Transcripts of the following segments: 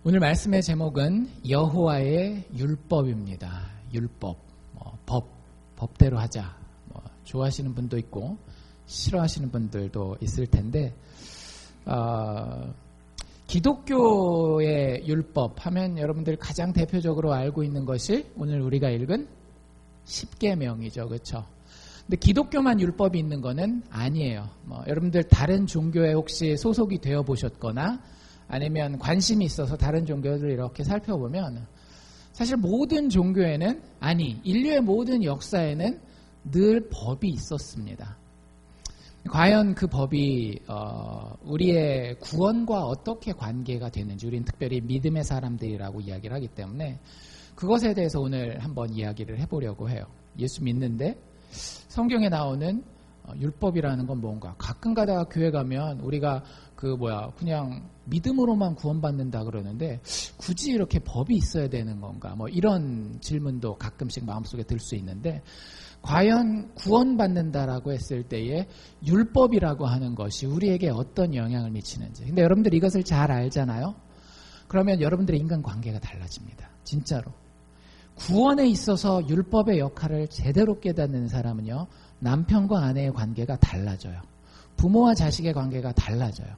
오늘 말씀의 제목은 여호와의 율법입니다. 율법, 법대로 하자. 좋아하시는 분도 있고 싫어하시는 분들도 있을 텐데 기독교의 율법 하면 여러분들이 가장 대표적으로 알고 있는 것이 오늘 우리가 읽은 십계명이죠. 그렇죠? 근데 기독교만 율법이 있는 거는 아니에요. 여러분들 다른 종교에 혹시 소속이 되어 보셨거나 아니면 관심이 있어서 다른 종교를 이렇게 살펴보면 사실 모든 종교에는 인류의 모든 역사에는 늘 법이 있었습니다. 과연 그 법이 우리의 구원과 어떻게 관계가 되는지 우리는 특별히 믿음의 사람들이라고 이야기를 하기 때문에 그것에 대해서 오늘 한번 이야기를 해보려고 해요. 예수 믿는데 성경에 나오는 율법이라는 건 뭔가? 가끔 가다가 교회 가면 우리가 그냥 믿음으로만 구원받는다 그러는데 굳이 이렇게 법이 있어야 되는 건가? 이런 질문도 가끔씩 마음속에 들 수 있는데 과연 구원받는다라고 했을 때에 율법이라고 하는 것이 우리에게 어떤 영향을 미치는지. 근데 여러분들 이것을 잘 알잖아요? 그러면 여러분들의 인간관계가 달라집니다. 진짜로. 구원에 있어서 율법의 역할을 제대로 깨닫는 사람은요. 남편과 아내의 관계가 달라져요. 부모와 자식의 관계가 달라져요.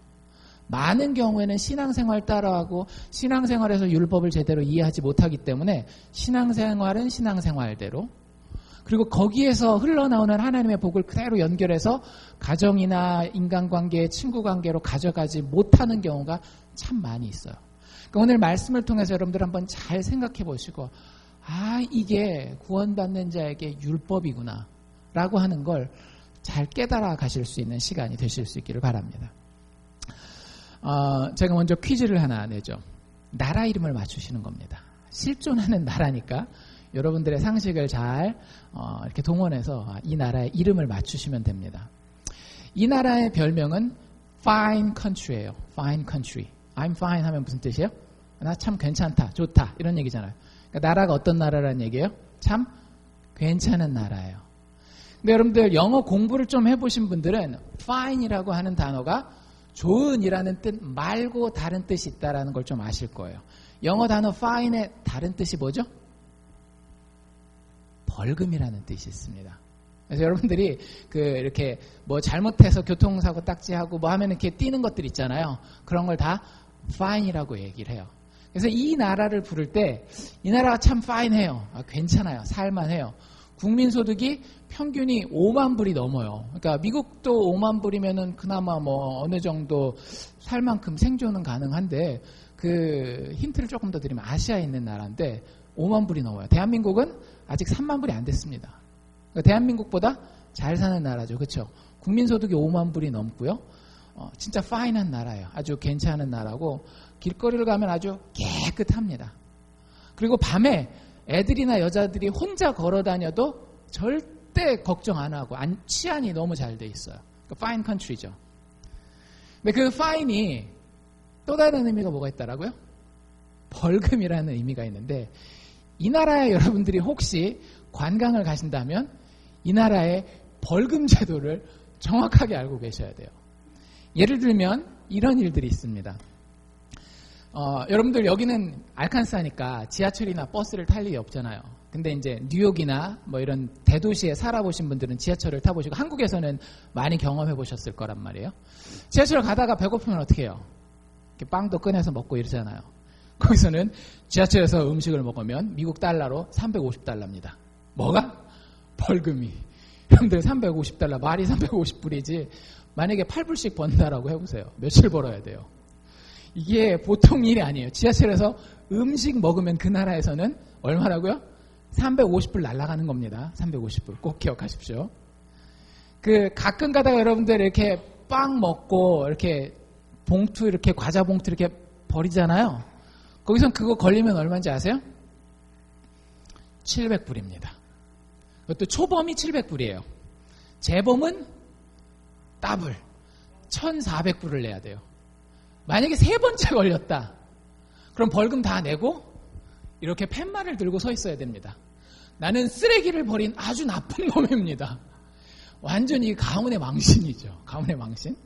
많은 경우에는 신앙생활 따라하고 신앙생활에서 율법을 제대로 이해하지 못하기 때문에 신앙생활은 신앙생활대로 그리고 거기에서 흘러나오는 하나님의 복을 그대로 연결해서 가정이나 인간관계, 친구관계로 가져가지 못하는 경우가 참 많이 있어요. 그러니까 오늘 말씀을 통해서 여러분들 한번 잘 생각해 보시고 이게 구원받는 자에게 율법이구나 라고 하는 걸 잘 깨달아 가실 수 있는 시간이 되실 수 있기를 바랍니다. 제가 먼저 퀴즈를 하나 내죠. 나라 이름을 맞추시는 겁니다. 실존하는 나라니까 여러분들의 상식을 잘 이렇게 동원해서 이 나라의 이름을 맞추시면 됩니다. 이 나라의 별명은 Fine Country예요. Fine Country. I'm fine 하면 무슨 뜻이에요? 나 참 괜찮다, 좋다 이런 얘기잖아요. 그러니까 나라가 어떤 나라라는 얘기예요? 참 괜찮은 나라예요. 근데 여러분들 영어 공부를 좀 해보신 분들은 fine이라고 하는 단어가 좋은이라는 뜻 말고 다른 뜻이 있다는 걸 좀 아실 거예요. 영어 단어 fine의 다른 뜻이 뭐죠? 벌금이라는 뜻이 있습니다. 그래서 여러분들이 이렇게 잘못해서 교통사고 딱지하고 하면 이렇게 뛰는 것들 있잖아요. 그런 걸 다 fine이라고 얘기를 해요. 그래서 이 나라를 부를 때 이 나라가 참 fine해요. 괜찮아요. 살만해요. 국민소득이 평균이 5만 불이 넘어요. 그러니까 미국도 5만 불이면은 그나마 어느 정도 살 만큼 생존은 가능한데 그 힌트를 조금 더 드리면 아시아에 있는 나라인데 5만 불이 넘어요. 대한민국은 아직 3만 불이 안 됐습니다. 그러니까 대한민국보다 잘 사는 나라죠. 그렇죠? 국민소득이 5만 불이 넘고요. 진짜 파인한 나라예요. 아주 괜찮은 나라고 길거리를 가면 아주 깨끗합니다. 그리고 밤에 애들이나 여자들이 혼자 걸어 다녀도 절대 걱정 안 하고 치안이 너무 잘 돼 있어요. 그러니까 파인 컨트리죠. 근데 그 파인이 또 다른 의미가 뭐가 있더라고요? 벌금이라는 의미가 있는데 이 나라에 여러분들이 혹시 관광을 가신다면 이 나라의 벌금 제도를 정확하게 알고 계셔야 돼요. 예를 들면 이런 일들이 있습니다. 여러분들 여기는 알칸사니까 지하철이나 버스를 탈 일이 없잖아요. 근데 이제 뉴욕이나 이런 대도시에 살아보신 분들은 지하철을 타보시고 한국에서는 많이 경험해 보셨을 거란 말이에요. 지하철을 가다가 배고프면 어떻게 해요? 이렇게 빵도 꺼내서 먹고 이러잖아요. 거기서는 지하철에서 음식을 먹으면 미국 달러로 350달러입니다. 뭐가? 벌금이. 여러분들 350달러, 말이 350불이지 만약에 8불씩 번다라고 해보세요. 며칠 벌어야 돼요? 이게 보통 일이 아니에요. 지하철에서 음식 먹으면 그 나라에서는 얼마라고요? 350불 날아가는 겁니다. 350불. 꼭 기억하십시오. 가끔 가다가 여러분들 이렇게 빵 먹고 이렇게 봉투 이렇게 과자 봉투 이렇게 버리잖아요. 거기선 그거 걸리면 얼마인지 아세요? 700불입니다. 그것도 초범이 700불이에요. 재범은 더블 1,400불을 내야 돼요. 만약에 세 번째 걸렸다. 그럼 벌금 다 내고 이렇게 팻말을 들고 서 있어야 됩니다. 나는 쓰레기를 버린 아주 나쁜 놈입니다. 완전히 가문의 망신이죠. 가문의 망신.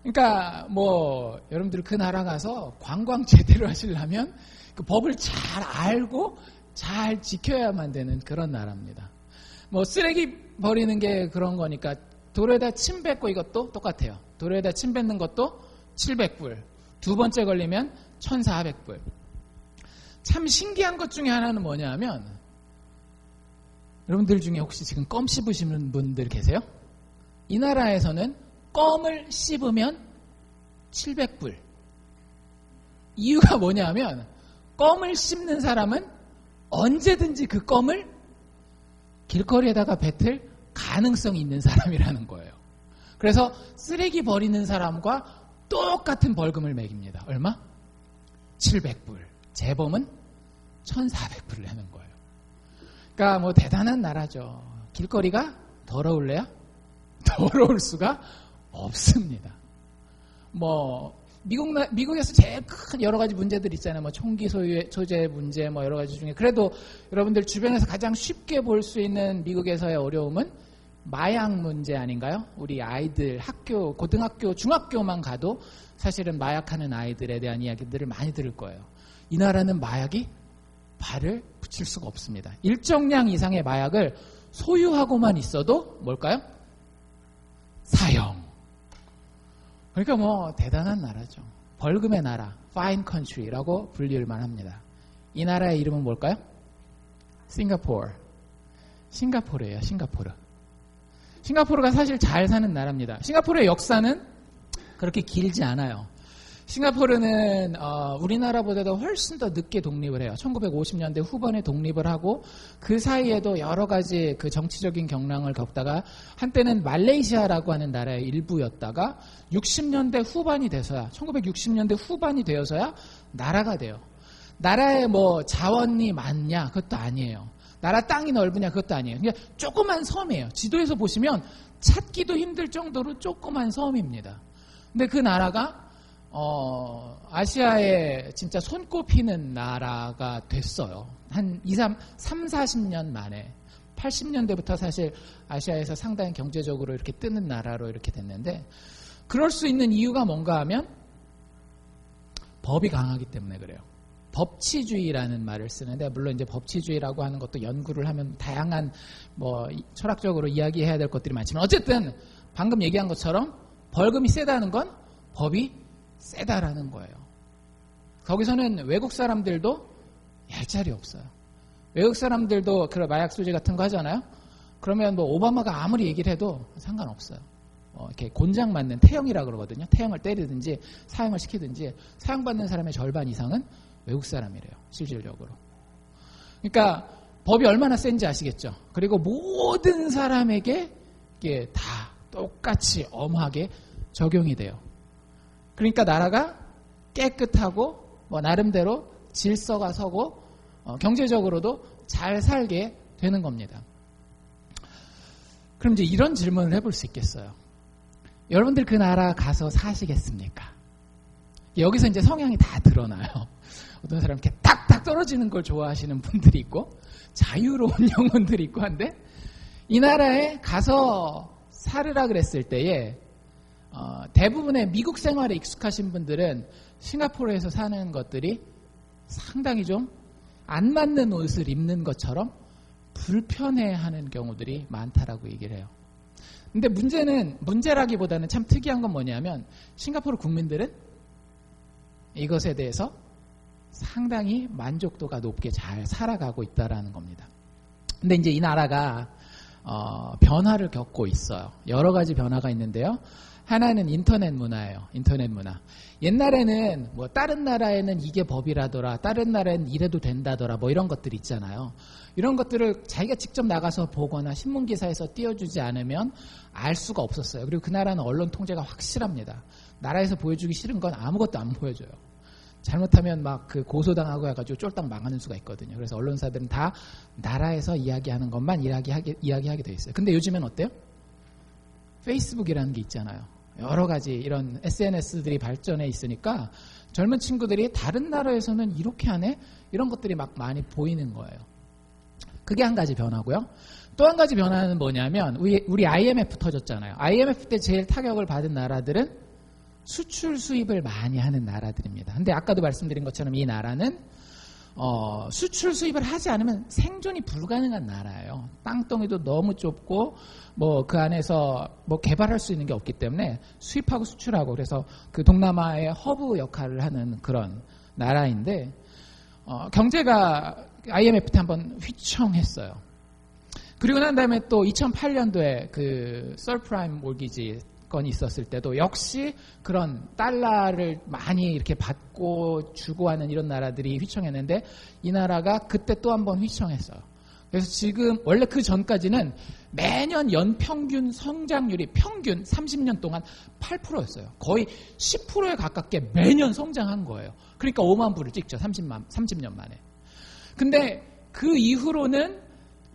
그러니까 뭐 여러분들 그 나라 가서 관광 제대로 하시려면 그 법을 잘 알고 잘 지켜야만 되는 그런 나라입니다. 뭐 쓰레기 버리는 게 그런 거니까 도로에다 침 뱉고 이것도 똑같아요. 도로에다 침 뱉는 것도 700불. 두 번째 걸리면 1,400불. 참 신기한 것 중에 하나는 뭐냐 하면 여러분들 중에 혹시 지금 껌 씹으시는 분들 계세요? 이 나라에서는 껌을 씹으면 700불. 이유가 뭐냐 하면 껌을 씹는 사람은 언제든지 그 껌을 길거리에다가 뱉을 가능성이 있는 사람이라는 거예요. 그래서 쓰레기 버리는 사람과 똑같은 벌금을 매깁니다. 얼마? 700불. 재범은 1,400불을 내는 거예요. 그러니까 뭐 대단한 나라죠. 길거리가 더러울래요? 더러울 수가 없습니다. 뭐 미국에서 제일 큰 여러 가지 문제들 있잖아요. 뭐 총기 소재 문제 뭐 여러 가지 중에 그래도 여러분들 주변에서 가장 쉽게 볼 수 있는 미국에서의 어려움은 마약 문제 아닌가요? 우리 아이들 학교, 고등학교, 중학교만 가도 사실은 마약하는 아이들에 대한 이야기들을 많이 들을 거예요. 이 나라는 마약이 발을 붙일 수가 없습니다. 일정량 이상의 마약을 소유하고만 있어도 뭘까요? 사형. 그러니까 뭐 대단한 나라죠. 벌금의 나라, fine country라고 불릴만 합니다. 이 나라의 이름은 뭘까요? 싱가포르. 싱가포르예요, 싱가포르. 싱가포르가 사실 잘 사는 나라입니다. 싱가포르의 역사는 그렇게 길지 않아요. 싱가포르는 우리나라보다도 훨씬 더 늦게 독립을 해요. 1950년대 후반에 독립을 하고 그 사이에도 여러 가지 그 정치적인 경랑을 겪다가 한때는 말레이시아라고 하는 나라의 일부였다가 60년대 후반이 돼서야 1960년대 후반이 되어서야 나라가 돼요. 나라에 뭐 자원이 많냐? 그것도 아니에요. 나라 땅이 넓으냐? 그것도 아니에요. 그냥 조그만 섬이에요. 지도에서 보시면 찾기도 힘들 정도로 조그만 섬입니다. 근데 그 나라가 아시아에 진짜 손꼽히는 나라가 됐어요. 한 40년 만에. 80년대부터 사실 아시아에서 상당히 경제적으로 이렇게 뜨는 나라로 이렇게 됐는데, 그럴 수 있는 이유가 뭔가 하면 법이 강하기 때문에 그래요. 법치주의라는 말을 쓰는데, 물론 이제 법치주의라고 하는 것도 연구를 하면 다양한 뭐 철학적으로 이야기해야 될 것들이 많지만, 어쨌든 방금 얘기한 것처럼 벌금이 세다는 건 법이 세다라는 거예요. 거기서는 외국 사람들도 얄짤이 없어요. 외국 사람들도 그런 마약 소지 같은 거 하잖아요. 그러면 뭐 오바마가 아무리 얘기를 해도 상관없어요. 이렇게 곤장 맞는 태형이라 그러거든요. 태형을 때리든지 사형을 시키든지 사형받는 사람의 절반 이상은 외국 사람이래요. 실질적으로. 그러니까 법이 얼마나 센지 아시겠죠. 그리고 모든 사람에게 이게 다 똑같이 엄하게 적용이 돼요. 그러니까 나라가 깨끗하고 뭐 나름대로 질서가 서고 경제적으로도 잘 살게 되는 겁니다. 그럼 이제 이런 질문을 해볼 수 있겠어요. 여러분들 그 나라 가서 사시겠습니까? 여기서 이제 성향이 다 드러나요. 어떤 사람 이렇게 딱딱 떨어지는 걸 좋아하시는 분들이 있고 자유로운 영혼들이 있고 한데, 이 나라에 가서 살으라 그랬을 때에 대부분의 미국 생활에 익숙하신 분들은 싱가포르에서 사는 것들이 상당히 좀 안 맞는 옷을 입는 것처럼 불편해하는 경우들이 많다라고 얘기를 해요. 근데 문제라기보다는 참 특이한 건 뭐냐면, 싱가포르 국민들은 이것에 대해서 상당히 만족도가 높게 잘 살아가고 있다라는 겁니다. 근데 이제 이 나라가 변화를 겪고 있어요. 여러 가지 변화가 있는데요. 하나는 인터넷 문화예요. 인터넷 문화. 옛날에는 뭐 다른 나라에는 이게 법이라더라, 다른 나라에는 이래도 된다더라, 뭐 이런 것들이 있잖아요. 이런 것들을 자기가 직접 나가서 보거나 신문기사에서 띄워주지 않으면 알 수가 없었어요. 그리고 그 나라는 언론 통제가 확실합니다. 나라에서 보여주기 싫은 건 아무것도 안 보여줘요. 잘못하면 막 그 고소당하고 해가지고 쫄딱 망하는 수가 있거든요. 그래서 언론사들은 다 나라에서 이야기하는 것만 이야기하게 돼 있어요. 근데 요즘엔 어때요? 페이스북이라는 게 있잖아요. 여러 가지 이런 SNS들이 발전해 있으니까 젊은 친구들이 다른 나라에서는 이렇게 하네? 이런 것들이 막 많이 보이는 거예요. 그게 한 가지 변화고요. 또 한 가지 변화는 뭐냐면, 우리 IMF 터졌잖아요. IMF 때 제일 타격을 받은 나라들은 수출 수입을 많이 하는 나라들입니다. 근데 아까도 말씀드린 것처럼 이 나라는 수출 수입을 하지 않으면 생존이 불가능한 나라예요. 땅덩이도 너무 좁고 뭐 그 안에서 뭐 개발할 수 있는 게 없기 때문에 수입하고 수출하고 그래서 그 동남아의 허브 역할을 하는 그런 나라인데 경제가 IMF 때 한번 휘청했어요. 그리고 난 다음에 또 2008년도에 그 서프라임 몰기지 건이 있었을 때도 역시 그런 달러를 많이 이렇게 받고 주고 하는 이런 나라들이 휘청했는데 이 나라가 그때 또 한 번 휘청했어요. 그래서 지금 원래 그 전까지는 매년 연평균 성장률이 평균 30년 동안 8%였어요. 거의 10%에 가깝게 매년 성장한 거예요. 그러니까 5만 불을 찍죠. 30년 만에. 근데 그 이후로는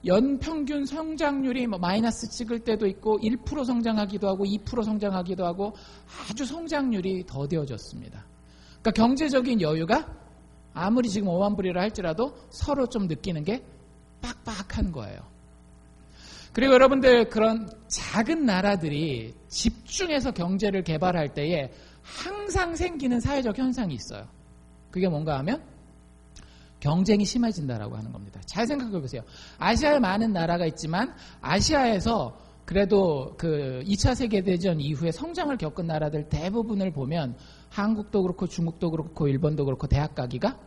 연평균 성장률이 뭐 마이너스 찍을 때도 있고 1% 성장하기도 하고 2% 성장하기도 하고 아주 성장률이 더뎌졌습니다. 그러니까 경제적인 여유가 아무리 지금 5만 불이라 할지라도 서로 좀 느끼는 게 빡빡한 거예요. 그리고 여러분들 그런 작은 나라들이 집중해서 경제를 개발할 때에 항상 생기는 사회적 현상이 있어요. 그게 뭔가 하면 경쟁이 심해진다라고 하는 겁니다. 잘 생각해 보세요. 아시아에 많은 나라가 있지만 아시아에서 그래도 그 2차 세계대전 이후에 성장을 겪은 나라들 대부분을 보면 한국도 그렇고 중국도 그렇고 일본도 그렇고 대학 가기가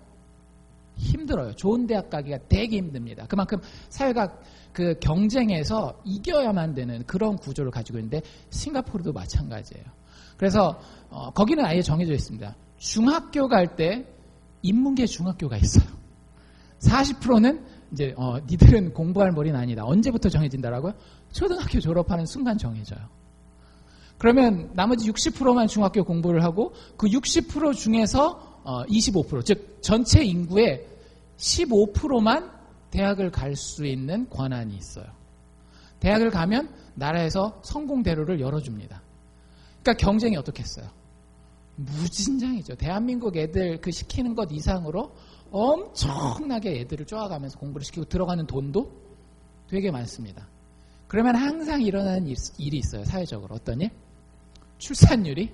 힘들어요. 좋은 대학 가기가 되게 힘듭니다. 그만큼 사회가 그 경쟁에서 이겨야만 되는 그런 구조를 가지고 있는데 싱가포르도 마찬가지예요. 그래서 거기는 아예 정해져 있습니다. 중학교 갈 때 인문계 중학교가 있어요. 40%는 이제 니들은 공부할 머리는 아니다. 언제부터 정해진다라고요? 초등학교 졸업하는 순간 정해져요. 그러면 나머지 60%만 중학교 공부를 하고 그 60% 중에서 25%, 즉 전체 인구의 15%만 대학을 갈 수 있는 권한이 있어요. 대학을 가면 나라에서 성공대로를 열어줍니다. 그러니까 경쟁이 어떻겠어요? 무진장이죠. 대한민국 애들 그 시키는 것 이상으로 엄청나게 애들을 쪼아가면서 공부를 시키고 들어가는 돈도 되게 많습니다. 그러면 항상 일어나는 일이 있어요. 사회적으로. 어떤 일? 출산율이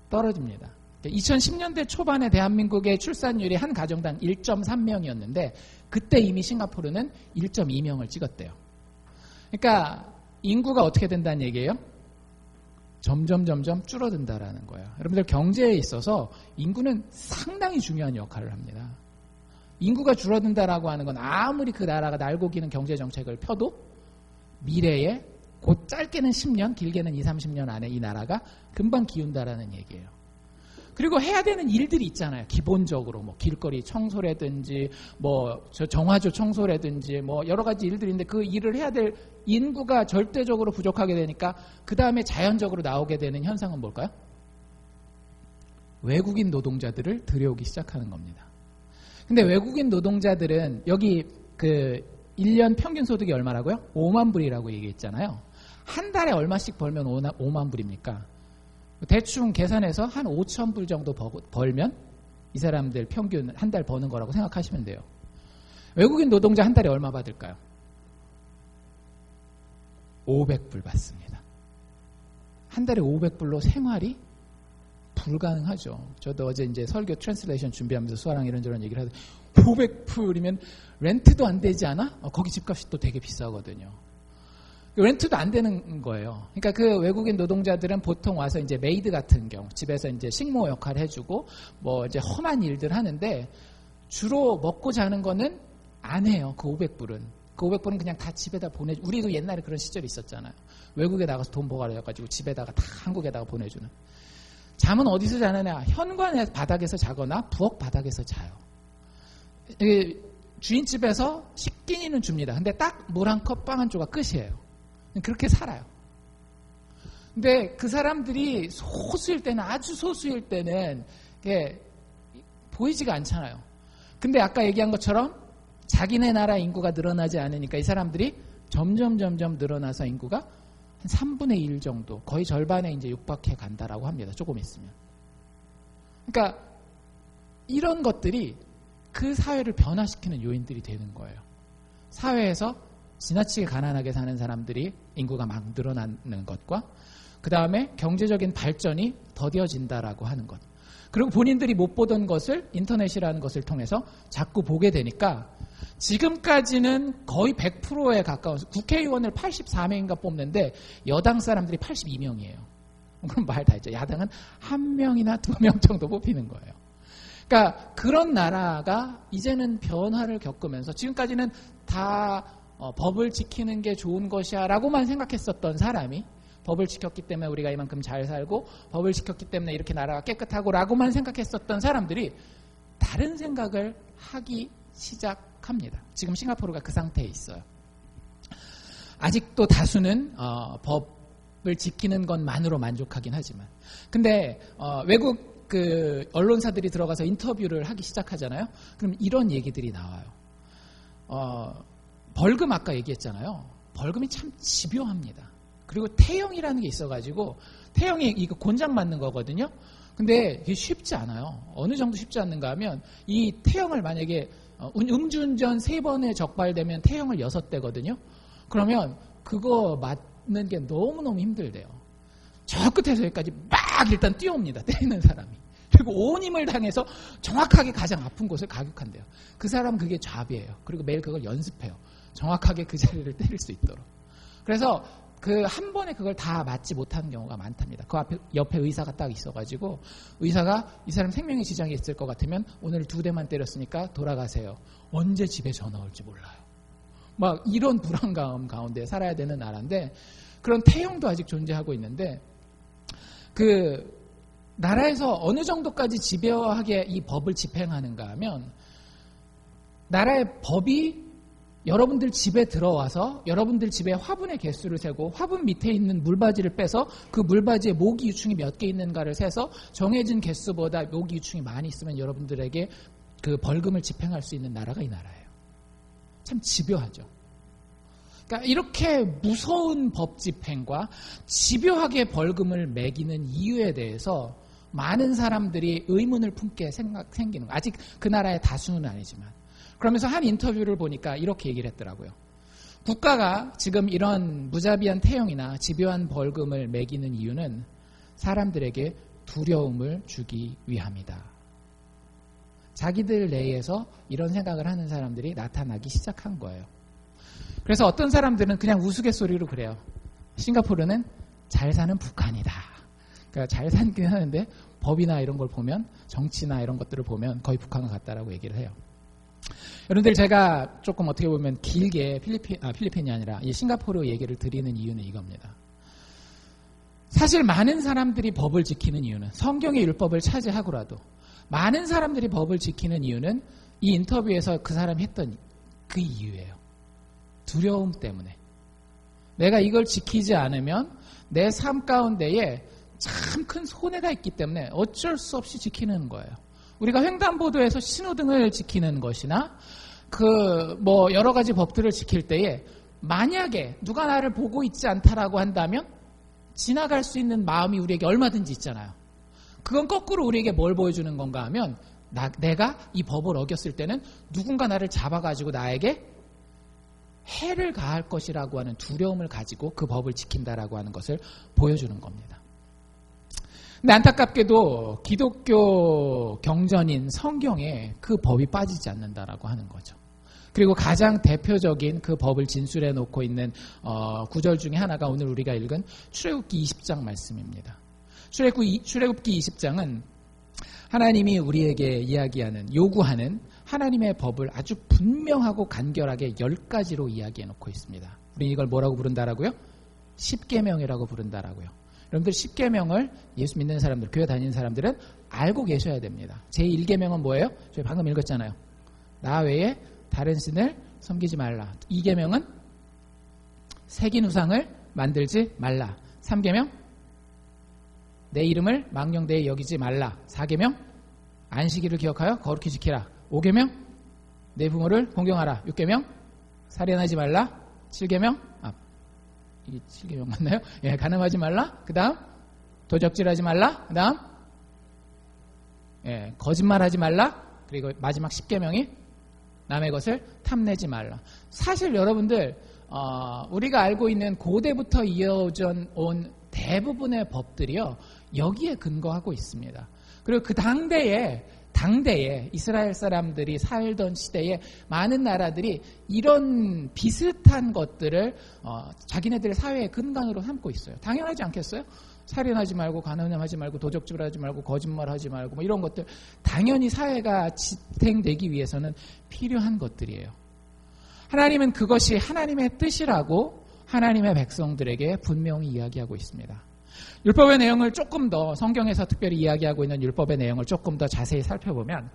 떨어집니다. 2010년대 초반에 대한민국의 출산율이 한 가정당 1.3명이었는데 그때 이미 싱가포르는 1.2명을 찍었대요. 그러니까 인구가 어떻게 된다는 얘기예요? 점점 줄어든다라는 거예요. 여러분들 경제에 있어서 인구는 상당히 중요한 역할을 합니다. 인구가 줄어든다라고 하는 건 아무리 그 나라가 날고 기는 경제 정책을 펴도 미래에 곧 짧게는 10년, 길게는 20, 30년 안에 이 나라가 금방 기운다라는 얘기예요. 그리고 해야 되는 일들이 있잖아요. 기본적으로 뭐 길거리 청소라든지 뭐 정화조 청소라든지 뭐 여러 가지 일들인데 그 일을 해야 될 인구가 절대적으로 부족하게 되니까 그 다음에 자연적으로 나오게 되는 현상은 뭘까요? 외국인 노동자들을 들여오기 시작하는 겁니다. 근데 외국인 노동자들은 여기 그 1년 평균 소득이 얼마라고요? 5만 불이라고 얘기했잖아요. 한 달에 얼마씩 벌면 5만 불입니까? 대충 계산해서 한 5천 불 정도 벌면 이 사람들 평균 한 달 버는 거라고 생각하시면 돼요. 외국인 노동자 한 달에 얼마 받을까요? 500불 받습니다. 한 달에 500불로 생활이 불가능하죠. 저도 어제 이제 설교 트랜슬레이션 준비하면서 수아랑 이런저런 얘기를 하는데 500불이면 렌트도 안 되지 않아? 거기 집값이 또 되게 비싸거든요. 렌트도 안 되는 거예요. 그러니까 그 외국인 노동자들은 보통 와서 이제 메이드 같은 경우 집에서 이제 식모 역할 해주고 뭐 이제 험한 일들 하는데 주로 먹고 자는 거는 안 해요. 그 500불은. 그 500불은 그냥 다 집에다 우리도 옛날에 그런 시절이 있었잖아요. 외국에 나가서 돈 벌어가지고 집에다가 다 한국에다가 보내주는. 잠은 어디서 자느냐? 현관의 바닥에서 자거나 부엌 바닥에서 자요. 주인집에서 식기니는 줍니다. 근데 딱 물 한 컵 빵 한 조각 끝이에요. 그렇게 살아요. 근데 그 사람들이 소수일 때는 아주 소수일 때는 보이지가 않잖아요. 근데 아까 얘기한 것처럼 자기네 나라 인구가 늘어나지 않으니까 이 사람들이 점점 늘어나서 인구가 한 3분의 1 정도, 거의 절반에 이제 육박해 간다라고 합니다. 조금 있으면. 그러니까 이런 것들이 그 사회를 변화시키는 요인들이 되는 거예요. 사회에서 지나치게 가난하게 사는 사람들이 인구가 막 늘어나는 것과 그 다음에 경제적인 발전이 더뎌진다라고 하는 것. 그리고 본인들이 못 보던 것을 인터넷이라는 것을 통해서 자꾸 보게 되니까 지금까지는 거의 100%에 가까운 국회의원을 84명인가 뽑는데 여당 사람들이 82명이에요. 그럼 말 다 했죠. 야당은 1명이나 2명 정도 뽑히는 거예요. 그러니까 그런 나라가 이제는 변화를 겪으면서 지금까지는 다 법을 지키는 게 좋은 것이야 라고만 생각했었던 사람이 법을 지켰기 때문에 우리가 이만큼 잘 살고 법을 지켰기 때문에 이렇게 나라가 깨끗하고 라고만 생각했었던 사람들이 다른 생각을 하기 시작합니다. 지금 싱가포르가 그 상태에 있어요. 아직도 다수는 법을 지키는 것만으로 만족하긴 하지만 근데 외국 그 언론사들이 들어가서 인터뷰를 하기 시작하잖아요. 그럼 이런 얘기들이 나와요. 벌금 아까 얘기했잖아요. 벌금이 참 집요합니다. 그리고 태형이라는 게 있어가지고 태형이 이거 곤장 맞는 거거든요. 근데 이게 쉽지 않아요. 어느 정도 쉽지 않는가 하면 이 태형을 만약에 음주운전 3번에 적발되면 태형을 6대거든요. 그러면 그거 맞는 게 너무너무 힘들대요. 저 끝에서 여기까지 막 일단 뛰어옵니다. 때리는 사람이. 그리고 온 힘을 당해서 정확하게 가장 아픈 곳을 가격한대요. 그 사람 그게 잡이에요. 그리고 매일 그걸 연습해요. 정확하게 그 자리를 때릴 수 있도록. 그래서 그 한 번에 그걸 다 맞지 못하는 경우가 많답니다. 그 앞에 옆에 의사가 딱 있어가지고 의사가 이 사람 생명에 지장이 있을 것 같으면 오늘 2대만 때렸으니까 돌아가세요. 언제 집에 전화 올지 몰라요. 막 이런 불안감 가운데 살아야 되는 나라인데 그런 태형도 아직 존재하고 있는데 그 나라에서 어느 정도까지 집요하게 이 법을 집행하는가 하면 나라의 법이 여러분들 집에 들어와서 여러분들 집에 화분의 개수를 세고 화분 밑에 있는 물바지를 빼서 그 물바지에 모기 유충이 몇 개 있는가를 세서 정해진 개수보다 모기 유충이 많이 있으면 여러분들에게 그 벌금을 집행할 수 있는 나라가 이 나라예요. 참 집요하죠. 그러니까 이렇게 무서운 법 집행과 집요하게 벌금을 매기는 이유에 대해서 많은 사람들이 의문을 품게 생기는 거예요. 아직 그 나라의 다수는 아니지만. 그러면서 한 인터뷰를 보니까 이렇게 얘기를 했더라고요. 국가가 지금 이런 무자비한 태형이나 집요한 벌금을 매기는 이유는 사람들에게 두려움을 주기 위함이다. 자기들 내에서 이런 생각을 하는 사람들이 나타나기 시작한 거예요. 그래서 어떤 사람들은 그냥 우스갯소리로 그래요. 싱가포르는 잘 사는 북한이다. 그러니까 잘 살긴 하는데 법이나 이런 걸 보면 정치나 이런 것들을 보면 거의 북한과 같다라고 얘기를 해요. 여러분들 제가 조금 어떻게 보면 길게 필리핀이 아니라 이 싱가포르 얘기를 드리는 이유는 이겁니다. 사실 많은 사람들이 법을 지키는 이유는 성경의 율법을 차지하고라도 많은 사람들이 법을 지키는 이유는 이 인터뷰에서 그 사람이 했던 그 이유예요. 두려움 때문에. 내가 이걸 지키지 않으면 내 삶 가운데에 참 큰 손해가 있기 때문에 어쩔 수 없이 지키는 거예요. 우리가 횡단보도에서 신호등을 지키는 것이나 여러 가지 법들을 지킬 때에 만약에 누가 나를 보고 있지 않다라고 한다면 지나갈 수 있는 마음이 우리에게 얼마든지 있잖아요. 그건 거꾸로 우리에게 뭘 보여주는 건가 하면 내가 이 법을 어겼을 때는 누군가 나를 잡아가지고 나에게 해를 가할 것이라고 하는 두려움을 가지고 그 법을 지킨다라고 하는 것을 보여주는 겁니다. 근데 안타깝게도 기독교 경전인 성경에 그 법이 빠지지 않는다라고 하는 거죠. 그리고 가장 대표적인 그 법을 진술해 놓고 있는 구절 중에 하나가 오늘 우리가 읽은 출애굽기 20장 말씀입니다. 출애굽기 20장은 하나님이 우리에게 이야기하는 요구하는 하나님의 법을 아주 분명하고 간결하게 10가지로 이야기해 놓고 있습니다. 우리 이걸 뭐라고 부른다라고요? 십계명이라고 부른다라고요. 여러분들 십계명을 예수 믿는 사람들, 교회 다니는 사람들은 알고 계셔야 됩니다. 제1계명은 뭐예요? 저희 방금 읽었잖아요. 나 외에 다른 신을 섬기지 말라. 2계명은 새긴 우상을 만들지 말라. 3계명 내 이름을 망령되이 여기지 말라. 4계명 안식일을 기억하여 거룩히 지키라. 5계명 내 부모를 공경하라. 6계명 살인하지 말라. 7계명 이게 7계명 맞나요? 예, 간음하지 말라. 그 다음 도적질하지 말라. 그 다음 거짓말하지 말라. 그리고 마지막 10계명이 남의 것을 탐내지 말라. 사실 여러분들 우리가 알고 있는 고대부터 이어져 온 대부분의 법들이요 여기에 근거하고 있습니다. 그리고 그 당대에 이스라엘 사람들이 살던 시대에 많은 나라들이 이런 비슷한 것들을 자기네들의 사회의 근간으로 삼고 있어요. 당연하지 않겠어요? 살인하지 말고, 간음하지 말고, 도적질 하지 말고, 거짓말하지 말고, 뭐 이런 것들 당연히 사회가 지탱되기 위해서는 필요한 것들이에요. 하나님은 그것이 하나님의 뜻이라고 하나님의 백성들에게 분명히 이야기하고 있습니다. 율법의 내용을 조금 더 성경에서 특별히 이야기하고 있는 율법의 내용을 조금 더 자세히 살펴보면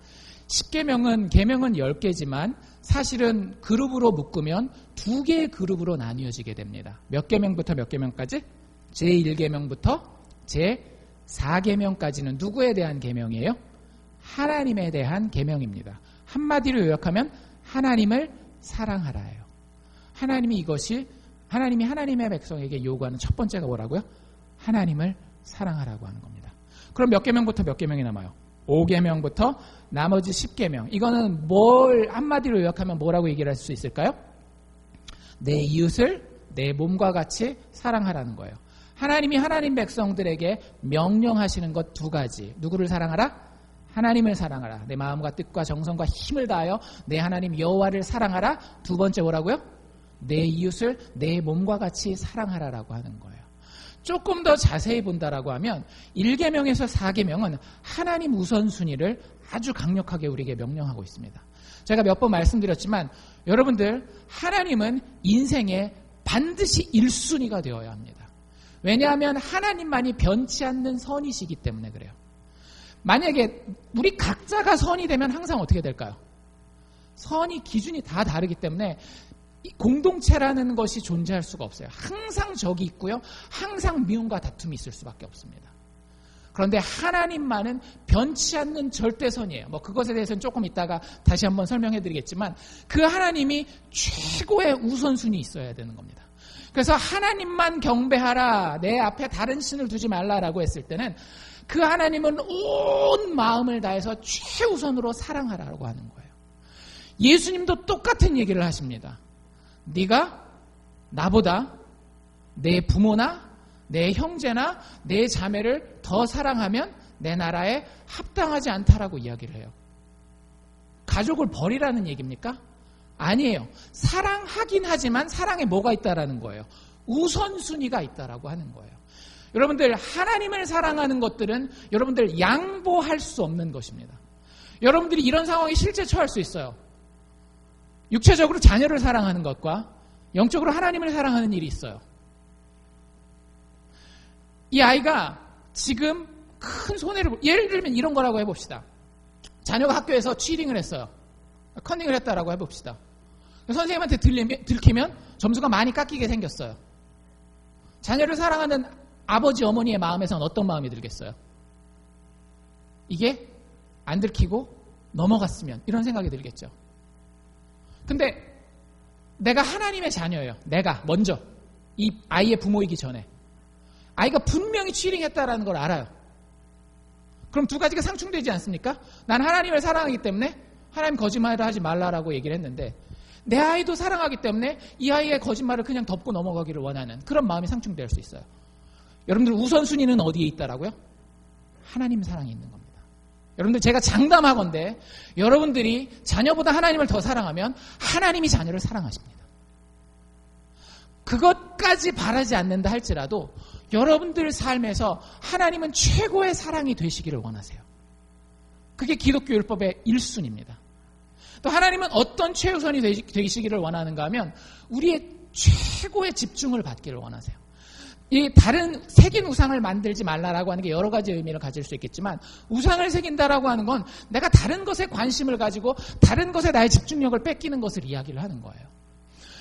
10계명은 계명은 10개지만 사실은 그룹으로 묶으면 2개의 그룹으로 나뉘어지게 됩니다. 몇 계명부터 몇 계명까지? 제1계명부터 제4계명까지는 누구에 대한 계명이에요? 하나님에 대한 계명입니다. 한마디로 요약하면 하나님을 사랑하라예요. 하나님이 하나님의 백성에게 요구하는 첫 번째가 뭐라고요? 하나님을 사랑하라고 하는 겁니다. 그럼 몇 계명부터 몇 계명이 남아요? 5계명부터 나머지 10계명. 이거는 뭘 한마디로 요약하면 뭐라고 얘기를 할 수 있을까요? 내 이웃을 내 몸과 같이 사랑하라는 거예요. 하나님이 하나님 백성들에게 명령하시는 것 2가지. 누구를 사랑하라? 하나님을 사랑하라. 내 마음과 뜻과 정성과 힘을 다하여 내 하나님 여호와를 사랑하라. 2번째 뭐라고요? 내 이웃을 내 몸과 같이 사랑하라라고 하는 거예요. 조금 더 자세히 본다라고 하면 1계명에서 4계명은 하나님 우선순위를 아주 강력하게 우리에게 명령하고 있습니다. 제가 몇 번 말씀드렸지만 여러분들 하나님은 인생에 반드시 1순위가 되어야 합니다. 왜냐하면 하나님만이 변치 않는 선이시기 때문에 그래요. 만약에 우리 각자가 선이 되면 항상 어떻게 될까요? 선이 기준이 다 다르기 때문에 공동체라는 것이 존재할 수가 없어요. 항상 적이 있고요. 항상 미움과 다툼이 있을 수밖에 없습니다. 그런데 하나님만은 변치 않는 절대선이에요. 뭐 그것에 대해서는 조금 이따가 다시 한번 설명해 드리겠지만 그 하나님이 최고의 우선순위 있어야 되는 겁니다. 그래서 하나님만 경배하라, 내 앞에 다른 신을 두지 말라라고 했을 때는 그 하나님은 온 마음을 다해서 최우선으로 사랑하라고 하는 거예요. 예수님도 똑같은 얘기를 하십니다. 네가 나보다 내 부모나 내 형제나 내 자매를 더 사랑하면 내 나라에 합당하지 않다라고 이야기를 해요. 가족을 버리라는 얘기입니까? 아니에요. 사랑하긴 하지만 사랑에 뭐가 있다라는 거예요. 우선순위가 있다라고 하는 거예요. 여러분들 하나님을 사랑하는 것들은 여러분들 양보할 수 없는 것입니다. 여러분들이 이런 상황에 실제 처할 수 있어요. 육체적으로 자녀를 사랑하는 것과 영적으로 하나님을 사랑하는 일이 있어요. 이 아이가 지금 큰 손해를, 예를 들면 이런 거라고 해봅시다. 자녀가 학교에서 치링을 했어요. 컨닝을 했다라고 해봅시다. 선생님한테 들키면 점수가 많이 깎이게 생겼어요. 자녀를 사랑하는 아버지 어머니의 마음에선 어떤 마음이 들겠어요? 이게 안 들키고 넘어갔으면 이런 생각이 들겠죠. 근데 내가 하나님의 자녀예요. 내가 먼저 이 아이의 부모이기 전에 아이가 분명히 치링했다라는 걸 알아요. 그럼 2가지가 상충되지 않습니까? 난 하나님을 사랑하기 때문에 하나님 거짓말을 하지 말라라고 얘기를 했는데 내 아이도 사랑하기 때문에 이 아이의 거짓말을 그냥 덮고 넘어가기를 원하는 그런 마음이 상충될 수 있어요. 여러분들 우선순위는 어디에 있다라고요? 하나님 사랑이 있는 겁니다. 여러분들 제가 장담하건대 여러분들이 자녀보다 하나님을 더 사랑하면 하나님이 자녀를 사랑하십니다. 그것까지 바라지 않는다 할지라도 여러분들 삶에서 하나님은 최고의 사랑이 되시기를 원하세요. 그게 기독교 율법의 1순위입니다. 또 하나님은 어떤 최우선이 되시기를 원하는가 하면 우리의 최고의 집중을 받기를 원하세요. 이 다른 새긴 우상을 만들지 말라라고 하는 게 여러 가지 의미를 가질 수 있겠지만 우상을 새긴다라고 하는 건 내가 다른 것에 관심을 가지고 다른 것에 나의 집중력을 뺏기는 것을 이야기를 하는 거예요.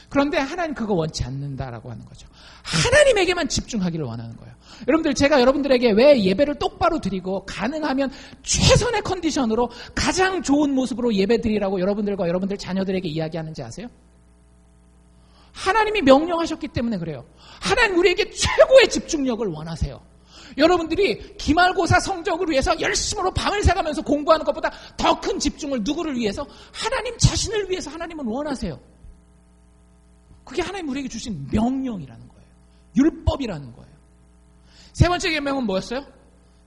그런데 하나님 그거 원치 않는다라고 하는 거죠. 하나님에게만 집중하기를 원하는 거예요. 여러분들 제가 여러분들에게 왜 예배를 똑바로 드리고 가능하면 최선의 컨디션으로 가장 좋은 모습으로 예배 드리라고 여러분들과 여러분들 자녀들에게 이야기하는지 아세요? 하나님이 명령하셨기 때문에 그래요. 하나님 우리에게 최고의 집중력을 원하세요. 여러분들이 기말고사 성적을 위해서 열심으로 밤을 새가면서 공부하는 것보다 더 큰 집중을 누구를 위해서? 하나님 자신을 위해서 하나님은 원하세요. 그게 하나님 우리에게 주신 명령이라는 거예요. 율법이라는 거예요. 세 번째 계명은 뭐였어요?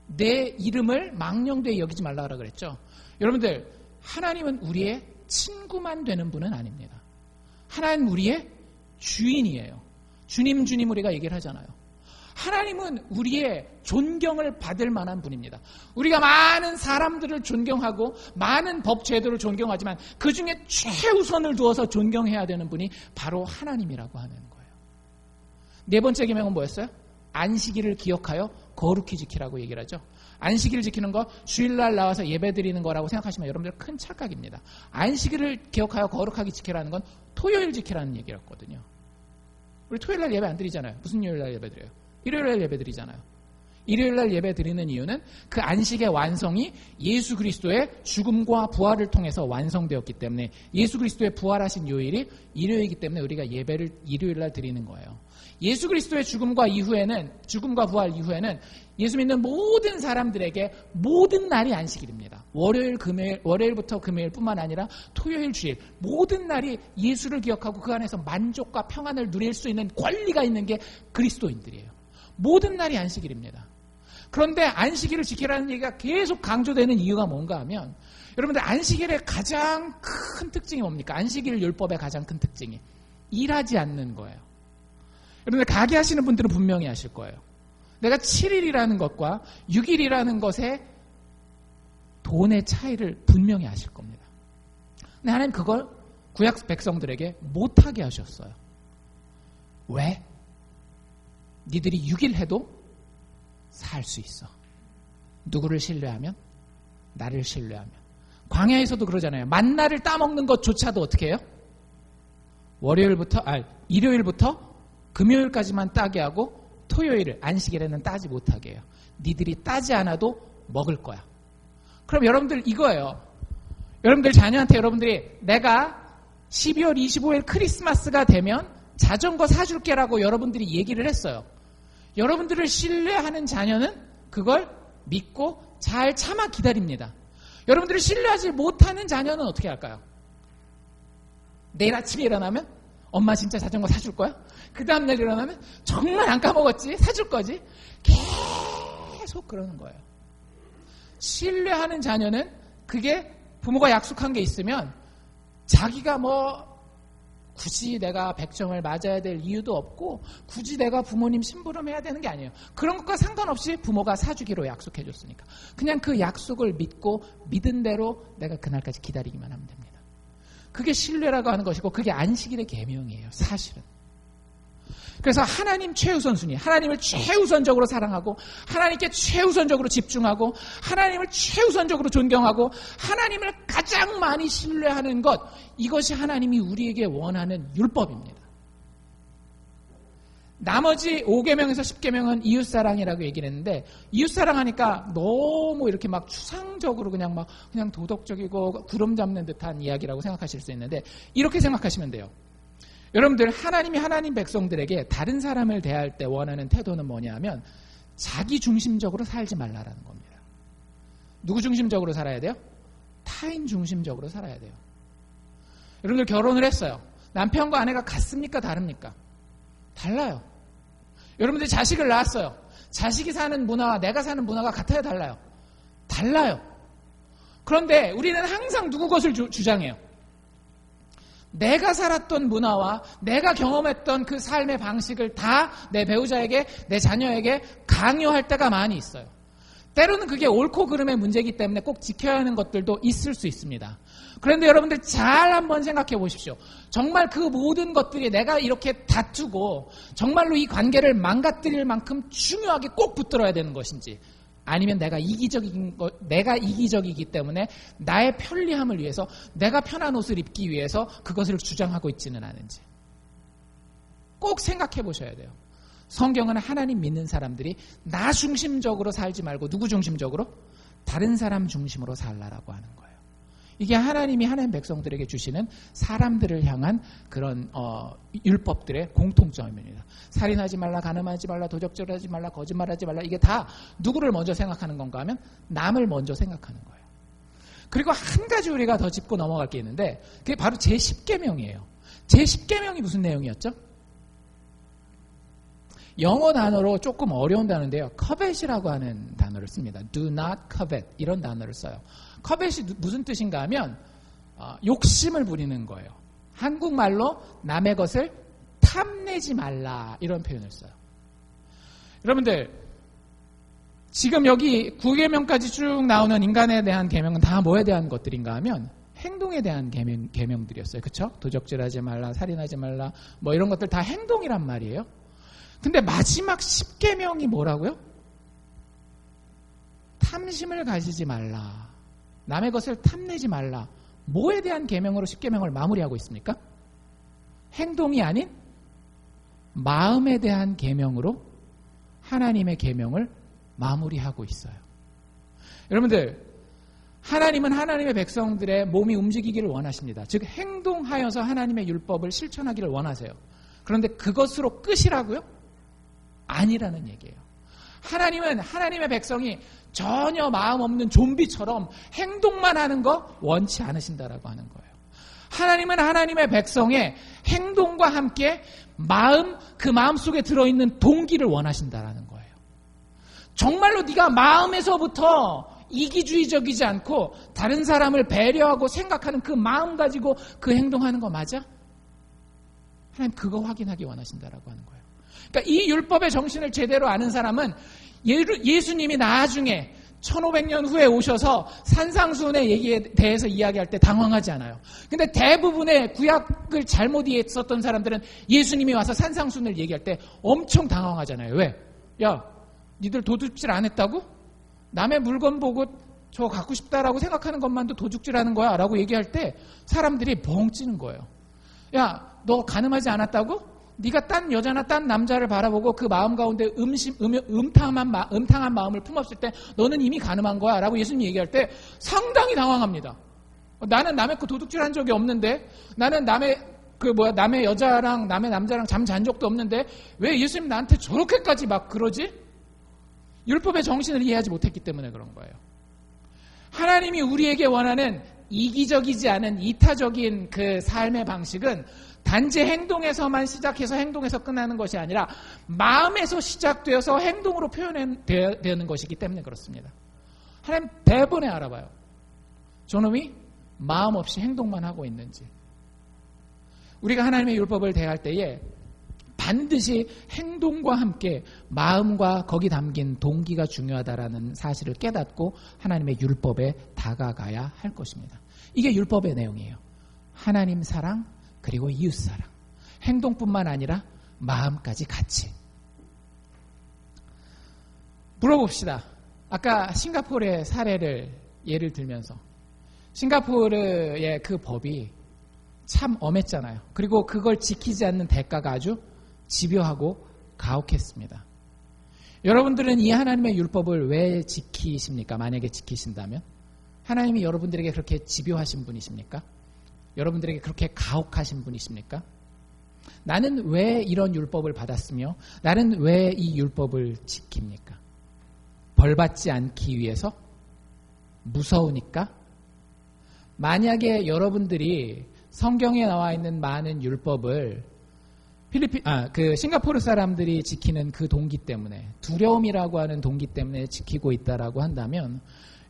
내 이름을 망령되이 여기지 말라 그랬죠. 여러분들, 하나님은 우리의 친구만 되는 분은 아닙니다. 하나님은 우리의 주인이에요. 주님 우리가 얘기를 하잖아요. 하나님은 우리의 존경을 받을 만한 분입니다. 우리가 많은 사람들을 존경하고 많은 법 제도를 존경하지만 그 중에 최우선을 두어서 존경해야 되는 분이 바로 하나님이라고 하는 거예요. 네 번째 계명은 뭐였어요? 안식일을 기억하여 거룩히 지키라고 얘기를 하죠. 안식일을 지키는 거 주일날 나와서 예배 드리는 거라고 생각하시면 여러분들 큰 착각입니다. 안식일을 기억하여 거룩하게 지키라는 건 토요일 지키라는 얘기였거든요. 우리 토요일날 예배 안 드리잖아요. 무슨 요일날 예배 드려요? 일요일날 예배 드리잖아요. 일요일날 예배 드리는 이유는 그 안식의 완성이 예수 그리스도의 죽음과 부활을 통해서 완성되었기 때문에, 예수 그리스도의 부활하신 요일이 일요일이기 때문에 우리가 예배를 일요일날 드리는 거예요. 예수 그리스도의 죽음과 부활 이후에는 예수 믿는 모든 사람들에게 모든 날이 안식일입니다. 월요일부터 금요일뿐만 아니라 토요일, 주일 모든 날이 예수를 기억하고 그 안에서 만족과 평안을 누릴 수 있는 권리가 있는 게 그리스도인들이에요. 모든 날이 안식일입니다. 그런데 안식일을 지키라는 얘기가 계속 강조되는 이유가 뭔가 하면, 여러분들 안식일의 가장 큰 특징이 뭡니까? 안식일 율법의 가장 큰 특징이 일하지 않는 거예요. 여러분들 가게 하시는 분들은 분명히 아실 거예요. 내가 7일이라는 것과 6일이라는 것의 돈의 차이를 분명히 아실 겁니다. 근데 하나님 그걸 구약 백성들에게 못하게 하셨어요. 왜? 니들이 6일 해도 살 수 있어. 누구를 신뢰하면? 나를 신뢰하면. 광야에서도 그러잖아요. 만나를 따먹는 것조차도 어떻게 해요? 일요일부터 금요일까지만 따게 하고 토요일을, 안식일에는 따지 못하게 해요. 니들이 따지 않아도 먹을 거야. 그럼 여러분들 이거예요. 여러분들 자녀한테 여러분들이 내가 12월 25일 크리스마스가 되면 자전거 사줄게라고 여러분들이 얘기를 했어요. 여러분들을 신뢰하는 자녀는 그걸 믿고 잘 참아 기다립니다. 여러분들을 신뢰하지 못하는 자녀는 어떻게 할까요? 내일 아침에 일어나면 엄마 진짜 자전거 사줄 거야? 그 다음날 일어나면 정말 안 까먹었지? 사줄 거지? 계속 그러는 거예요. 신뢰하는 자녀는 그게 부모가 약속한 게 있으면 자기가 굳이 내가 100점을 맞아야 될 이유도 없고 굳이 내가 부모님 심부름해야 되는 게 아니에요. 그런 것과 상관없이 부모가 사주기로 약속해 줬으니까 그냥 그 약속을 믿고 믿은 대로 내가 그날까지 기다리기만 하면 됩니다. 그게 신뢰라고 하는 것이고 그게 안식일의 계명이에요. 사실은. 그래서 하나님 최우선순위, 하나님을 최우선적으로 사랑하고 하나님께 최우선적으로 집중하고 하나님을 최우선적으로 존경하고 하나님을 가장 많이 신뢰하는 것, 이것이 하나님이 우리에게 원하는 율법입니다. 나머지 5계명에서 10계명은 이웃사랑이라고 얘기를 했는데, 이웃사랑하니까 너무 이렇게 막 추상적으로 그냥 도덕적이고 구름 잡는 듯한 이야기라고 생각하실 수 있는데, 이렇게 생각하시면 돼요. 여러분들, 하나님이 하나님 백성들에게 다른 사람을 대할 때 원하는 태도는 뭐냐 하면 자기 중심적으로 살지 말라라는 겁니다. 누구 중심적으로 살아야 돼요? 타인 중심적으로 살아야 돼요. 여러분들 결혼을 했어요. 남편과 아내가 같습니까? 다릅니까? 달라요. 여러분들이 자식을 낳았어요. 자식이 사는 문화와 내가 사는 문화가 같아요? 달라요? 달라요. 그런데 우리는 항상 누구 것을 주장해요? 내가 살았던 문화와 내가 경험했던 그 삶의 방식을 다 내 배우자에게, 내 자녀에게 강요할 때가 많이 있어요. 때로는 그게 옳고 그름의 문제이기 때문에 꼭 지켜야 하는 것들도 있을 수 있습니다. 그런데 여러분들 잘 한번 생각해 보십시오. 정말 그 모든 것들이 내가 이렇게 다투고 정말로 이 관계를 망가뜨릴 만큼 중요하게 꼭 붙들어야 되는 것인지, 아니면 내가 이기적이기 때문에 나의 편리함을 위해서, 내가 편한 옷을 입기 위해서 그것을 주장하고 있지는 않은지 꼭 생각해 보셔야 돼요. 성경은 하나님 믿는 사람들이 나 중심적으로 살지 말고 누구 중심적으로? 다른 사람 중심으로 살라라고 하는 거예요. 이게 하나님이 하나님 백성들에게 주시는 사람들을 향한 그런 율법들의 공통점입니다. 살인하지 말라, 간음하지 말라, 도적질하지 말라, 거짓말하지 말라. 이게 다 누구를 먼저 생각하는 건가 하면 남을 먼저 생각하는 거예요. 그리고 한 가지 우리가 더 짚고 넘어갈 게 있는데 그게 바로 제10계명이에요. 제10계명이 무슨 내용이었죠? 영어 단어로 조금 어려운 단어인데요. covet이라고 하는 단어를 씁니다. do not covet 이런 단어를 써요. covet이 무슨 뜻인가 하면 욕심을 부리는 거예요. 한국말로 남의 것을 탐내지 말라 이런 표현을 써요. 여러분들 지금 여기 9계명까지 쭉 나오는 인간에 대한 계명은 다 뭐에 대한 것들인가 하면 행동에 대한 계명들이었어요. 그렇죠? 도적질하지 말라, 살인하지 말라 뭐 이런 것들 다 행동이란 말이에요. 근데 마지막 10계명이 뭐라고요? 탐심을 가지지 말라. 남의 것을 탐내지 말라. 뭐에 대한 계명으로 10계명을 마무리하고 있습니까? 행동이 아닌 마음에 대한 계명으로 하나님의 계명을 마무리하고 있어요. 여러분들, 하나님은 하나님의 백성들의 몸이 움직이기를 원하십니다. 즉 행동하여서 하나님의 율법을 실천하기를 원하세요. 그런데 그것으로 끝이라고요? 아니라는 얘기예요. 하나님은 하나님의 백성이 전혀 마음 없는 좀비처럼 행동만 하는 거 원치 않으신다라고 하는 거예요. 하나님은 하나님의 백성의 행동과 함께 그 마음 속에 들어있는 동기를 원하신다라는 거예요. 정말로 네가 마음에서부터 이기주의적이지 않고 다른 사람을 배려하고 생각하는 그 마음 가지고 그 행동하는 거 맞아? 하나님 그거 확인하기 원하신다라고 하는 거예요. 그러니까 이 율법의 정신을 제대로 아는 사람은 예수님이 나중에 1500년 후에 오셔서 산상수훈의 얘기에 대해서 이야기할 때 당황하지 않아요. 근데 대부분의 구약을 잘못 이해했었던 사람들은 예수님이 와서 산상수훈을 얘기할 때 엄청 당황하잖아요. 왜? 야, 니들 도둑질 안 했다고? 남의 물건 보고 저 갖고 싶다라고 생각하는 것만도 도둑질하는 거야 라고 얘기할 때 사람들이 벙 찌는 거예요. 야, 너 가늠하지 않았다고? 네가 딴 여자나 딴 남자를 바라보고 그 마음 가운데 음탕한 마음을 품었을 때 너는 이미 가늠한 거야 라고 예수님이 얘기할 때 상당히 당황합니다. 나는 남의 거 도둑질한 적이 없는데, 나는 남의 여자랑 남의 남자랑 잠 잔 적도 없는데 왜 예수님 나한테 저렇게까지 막 그러지? 율법의 정신을 이해하지 못했기 때문에 그런 거예요. 하나님이 우리에게 원하는 이기적이지 않은 이타적인 그 삶의 방식은 단지 행동에서만 시작해서 행동에서 끝나는 것이 아니라 마음에서 시작되어서 행동으로 표현되는 것이기 때문에 그렇습니다. 하나님 대번에 알아봐요. 저놈이 마음 없이 행동만 하고 있는지. 우리가 하나님의 율법을 대할 때에 반드시 행동과 함께 마음과 거기 담긴 동기가 중요하다라는 사실을 깨닫고 하나님의 율법에 다가가야 할 것입니다. 이게 율법의 내용이에요. 하나님 사랑 그리고 이웃 사랑. 행동뿐만 아니라 마음까지 같이. 물어봅시다. 아까 싱가포르의 사례를 예를 들면서 싱가포르의 그 법이 참 엄했잖아요. 그리고 그걸 지키지 않는 대가가 아주 집요하고 가혹했습니다. 여러분들은 이 하나님의 율법을 왜 지키십니까? 만약에 지키신다면 하나님이 여러분들에게 그렇게 집요하신 분이십니까? 여러분들에게 그렇게 가혹하신 분이십니까? 나는 왜 이런 율법을 받았으며 나는 왜 이 율법을 지킵니까? 벌받지 않기 위해서? 무서우니까? 만약에 여러분들이 성경에 나와 있는 많은 율법을 싱가포르 사람들이 지키는 그 동기 때문에, 두려움이라고 하는 동기 때문에 지키고 있다라고 한다면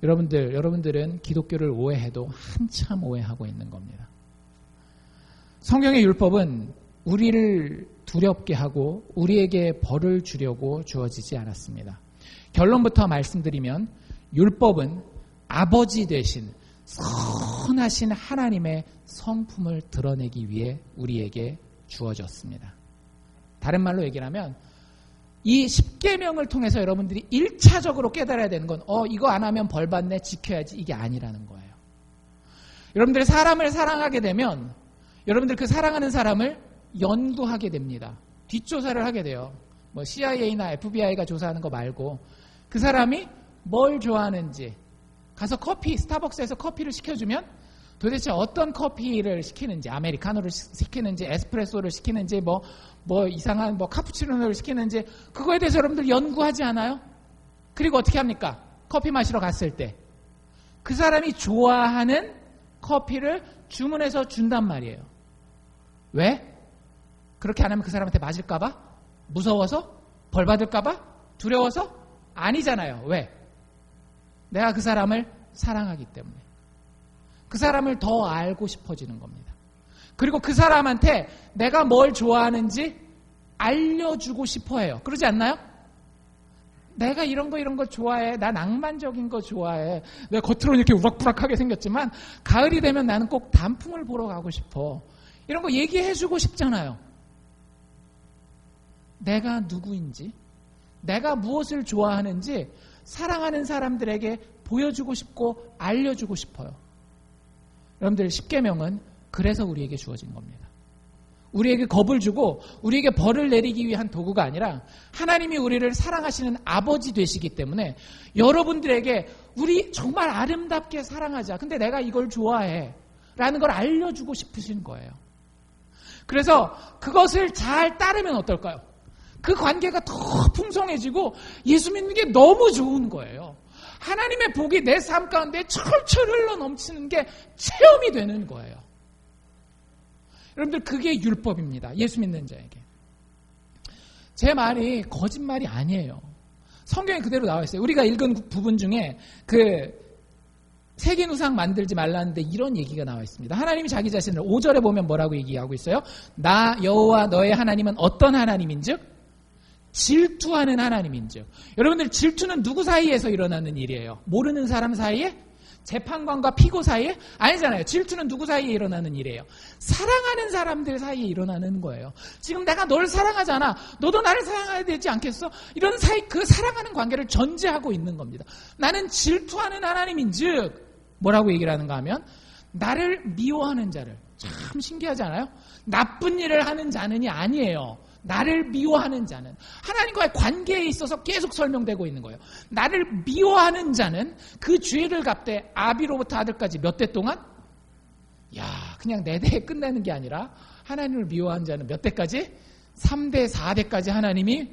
여러분들은 기독교를 오해해도 한참 오해하고 있는 겁니다. 성경의 율법은 우리를 두렵게 하고 우리에게 벌을 주려고 주어지지 않았습니다. 결론부터 말씀드리면 율법은 아버지 되신 선하신 하나님의 성품을 드러내기 위해 우리에게 주어졌습니다. 다른 말로 얘기를 하면 이 10계명을 통해서 여러분들이 1차적으로 깨달아야 되는 건 이거 안 하면 벌 받네, 지켜야지, 이게 아니라는 거예요. 여러분들이 사람을 사랑하게 되면 여러분들 그 사랑하는 사람을 연구하게 됩니다. 뒷조사를 하게 돼요. 뭐 CIA나 FBI가 조사하는 거 말고 그 사람이 뭘 좋아하는지, 가서 스타벅스에서 커피를 시켜주면 도대체 어떤 커피를 시키는지, 아메리카노를 시키는지, 에스프레소를 시키는지, 이상한 카푸치노를 시키는지, 그거에 대해서 여러분들 연구하지 않아요? 그리고 어떻게 합니까? 커피 마시러 갔을 때 그 사람이 좋아하는 커피를 주문해서 준단 말이에요. 왜? 그렇게 안 하면 그 사람한테 맞을까봐? 무서워서? 벌 받을까봐? 두려워서? 아니잖아요. 왜? 내가 그 사람을 사랑하기 때문에. 그 사람을 더 알고 싶어지는 겁니다. 그리고 그 사람한테 내가 뭘 좋아하는지 알려주고 싶어 해요. 그러지 않나요? 내가 이런 거 좋아해. 나 낭만적인 거 좋아해. 내가 겉으로는 이렇게 우락부락하게 생겼지만 가을이 되면 나는 꼭 단풍을 보러 가고 싶어. 이런 거 얘기해주고 싶잖아요. 내가 누구인지, 내가 무엇을 좋아하는지 사랑하는 사람들에게 보여주고 싶고 알려주고 싶어요. 여러분들, 십계명은 그래서 우리에게 주어진 겁니다. 우리에게 겁을 주고 우리에게 벌을 내리기 위한 도구가 아니라 하나님이 우리를 사랑하시는 아버지 되시기 때문에 여러분들에게 우리 정말 아름답게 사랑하자. 근데 내가 이걸 좋아해. 라는 걸 알려주고 싶으신 거예요. 그래서 그것을 잘 따르면 어떨까요? 그 관계가 더 풍성해지고 예수 믿는 게 너무 좋은 거예요. 하나님의 복이 내 삶 가운데 철철 흘러 넘치는 게 체험이 되는 거예요. 여러분들, 그게 율법입니다. 예수 믿는 자에게. 제 말이 거짓말이 아니에요. 성경에 그대로 나와 있어요. 우리가 읽은 부분 중에 그 새긴 우상 만들지 말라는데 이런 얘기가 나와 있습니다. 하나님이 자기 자신을 5절에 보면 뭐라고 얘기하고 있어요? 나 여호와 너의 하나님은 어떤 하나님인즉? 질투하는 하나님인즉. 여러분들, 질투는 누구 사이에서 일어나는 일이에요? 모르는 사람 사이에? 재판관과 피고 사이에? 아니잖아요. 질투는 누구 사이에 일어나는 일이에요? 사랑하는 사람들 사이에 일어나는 거예요. 지금 내가 널 사랑하잖아. 너도 나를 사랑해야 되지 않겠어? 이런 그 사랑하는 관계를 전제하고 있는 겁니다. 나는 질투하는 하나님인즉 뭐라고 얘기를 하는가 하면 나를 미워하는 자를. 참 신기하지 않아요? 나쁜 일을 하는 자는이 아니에요. 나를 미워하는 자는. 하나님과의 관계에 있어서 계속 설명되고 있는 거예요. 나를 미워하는 자는 그 죄를 갚되 아비로부터 아들까지 몇 대 동안? 그냥 4대에 끝내는 게 아니라 하나님을 미워하는 자는 몇 대까지? 3대, 4대까지 하나님이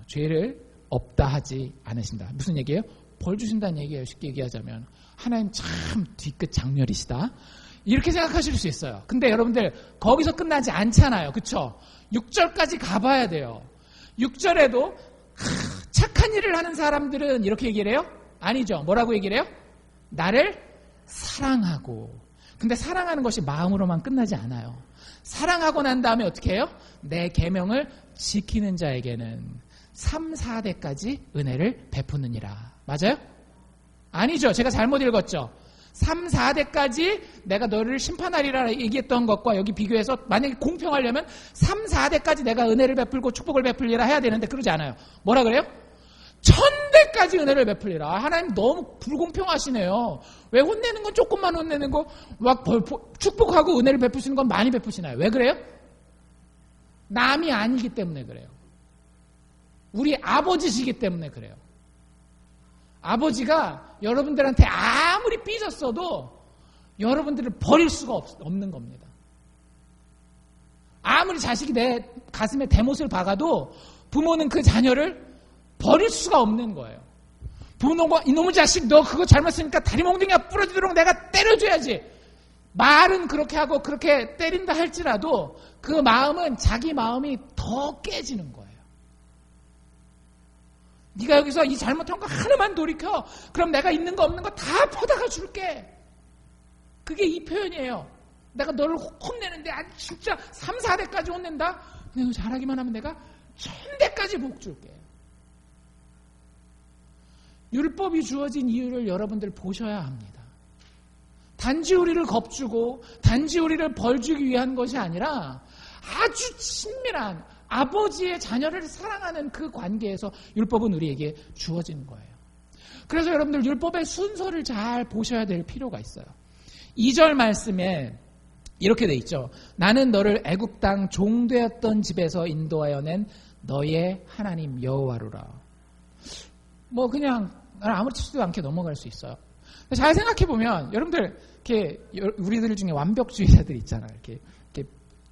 죄를 없다 하지 않으신다. 무슨 얘기예요? 벌 주신다는 얘기예요. 쉽게 얘기하자면. 하나님 참 뒤끝 장렬이시다. 이렇게 생각하실 수 있어요. 근데 여러분들, 거기서 끝나지 않잖아요. 그쵸? 6절까지 가봐야 돼요. 6절에도 착한 일을 하는 사람들은 이렇게 얘기를 해요? 아니죠. 뭐라고 얘기를 해요? 나를 사랑하고. 근데 사랑하는 것이 마음으로만 끝나지 않아요. 사랑하고 난 다음에 어떻게 해요? 내 계명을 지키는 자에게는 3, 4대까지 은혜를 베푸느니라. 맞아요? 아니죠. 제가 잘못 읽었죠. 3, 4대까지 내가 너를 심판하리라 얘기했던 것과 여기 비교해서 만약에 공평하려면 3, 4대까지 내가 은혜를 베풀고 축복을 베풀리라 해야 되는데 그러지 않아요. 뭐라 그래요? 1000대까지 은혜를 베풀리라. 하나님 너무 불공평하시네요. 왜 혼내는 건 조금만 혼내는 거 막 축복하고 은혜를 베푸시는 건 많이 베푸시나요? 왜 그래요? 남이 아니기 때문에 그래요. 우리 아버지시기 때문에 그래요. 아버지가 여러분들한테 아무리 삐졌어도 여러분들을 버릴 수가 없는 겁니다. 아무리 자식이 내 가슴에 대못을 박아도 부모는 그 자녀를 버릴 수가 없는 거예요. 부모가 이놈의 자식 너 그거 잘못했으니까 다리 몽둥이가 부러지도록 내가 때려줘야지. 말은 그렇게 하고 그렇게 때린다 할지라도 그 마음은 자기 마음이 더 깨지는 거예요. 네가 여기서 이 잘못한 거 하나만 돌이켜. 그럼 내가 있는 거 없는 거 다 퍼다가 줄게. 그게 이 표현이에요. 내가 너를 혼내는데 진짜 3, 4대까지 혼낸다? 근데 잘하기만 하면 내가 1000대까지 복 줄게. 율법이 주어진 이유를 여러분들 보셔야 합니다. 단지 우리를 겁주고 단지 우리를 벌주기 위한 것이 아니라 아주 친밀한 아버지의 자녀를 사랑하는 그 관계에서 율법은 우리에게 주어지는 거예요. 그래서 여러분들 율법의 순서를 잘 보셔야 될 필요가 있어요. 2절 말씀에 이렇게 돼 있죠. 나는 너를 애굽 땅 종되었던 집에서 인도하여 낸 너의 하나님 여호와로라. 뭐 그냥 아무렇지도 않게 넘어갈 수 있어요. 잘 생각해 보면 여러분들 이렇게 우리들 중에 완벽주의자들 있잖아요. 이렇게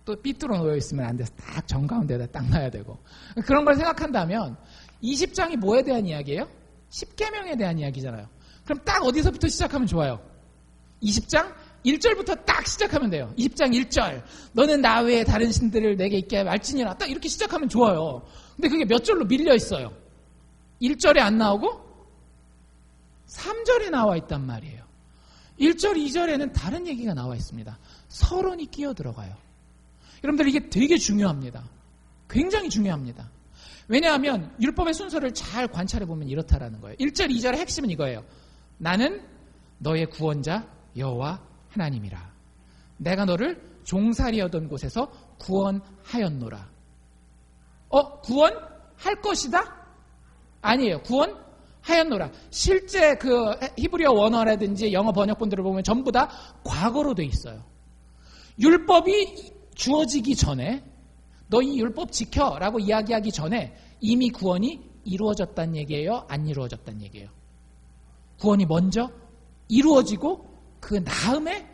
또 삐뚤어 놓여 있으면 안 돼서 딱 정가운데다 딱 놔야 되고 그런 걸 생각한다면 20장이 뭐에 대한 이야기예요? 10계명에 대한 이야기잖아요. 그럼 딱 어디서부터 시작하면 좋아요? 20장 1절부터 딱 시작하면 돼요. 20장 1절. 너는 나 외에 다른 신들을 내게 있게 말지니라. 딱 이렇게 시작하면 좋아요. 근데 그게 몇 절로 밀려 있어요. 1절에 안 나오고 3절에 나와 있단 말이에요. 1절, 2절에는 다른 얘기가 나와 있습니다. 서론이 끼어 들어가요. 여러분들 이게 되게 중요합니다. 굉장히 중요합니다. 왜냐하면 율법의 순서를 잘 관찰해 보면 이렇다라는 거예요. 1절, 2절의 핵심은 이거예요. 나는 너의 구원자 여호와 하나님이라. 내가 너를 종살이하던 곳에서 구원하였노라. 구원할 것이다? 아니에요. 구원하였노라. 실제 그 히브리어 원어라든지 영어 번역본들을 보면 전부 다 과거로 돼 있어요. 율법이 주어지기 전에 너 이 율법 지켜라고 이야기하기 전에 이미 구원이 이루어졌다는 얘기예요? 안 이루어졌다는 얘기예요? 구원이 먼저 이루어지고 그 다음에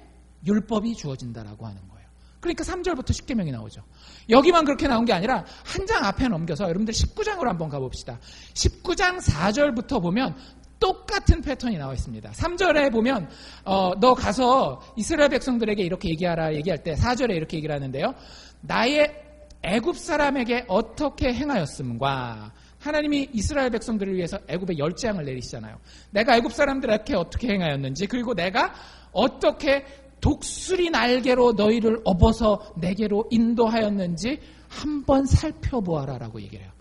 율법이 주어진다라고 하는 거예요. 그러니까 3절부터 십계명이 나오죠. 여기만 그렇게 나온 게 아니라 한 장 앞에 넘겨서 여러분들 19장으로 한번 가봅시다. 19장 4절부터 보면 똑같은 패턴이 나와 있습니다. 3절에 보면 너 가서 이스라엘 백성들에게 이렇게 얘기하라 얘기할 때 4절에 이렇게 얘기를 하는데요. 나의 애굽 사람에게 어떻게 행하였음과 하나님이 이스라엘 백성들을 위해서 애굽에 열재앙을 내리시잖아요. 내가 애굽 사람들에게 어떻게 행하였는지 그리고 내가 어떻게 독수리 날개로 너희를 업어서 내게로 인도하였는지 한번 살펴보아라라고 얘기를 해요.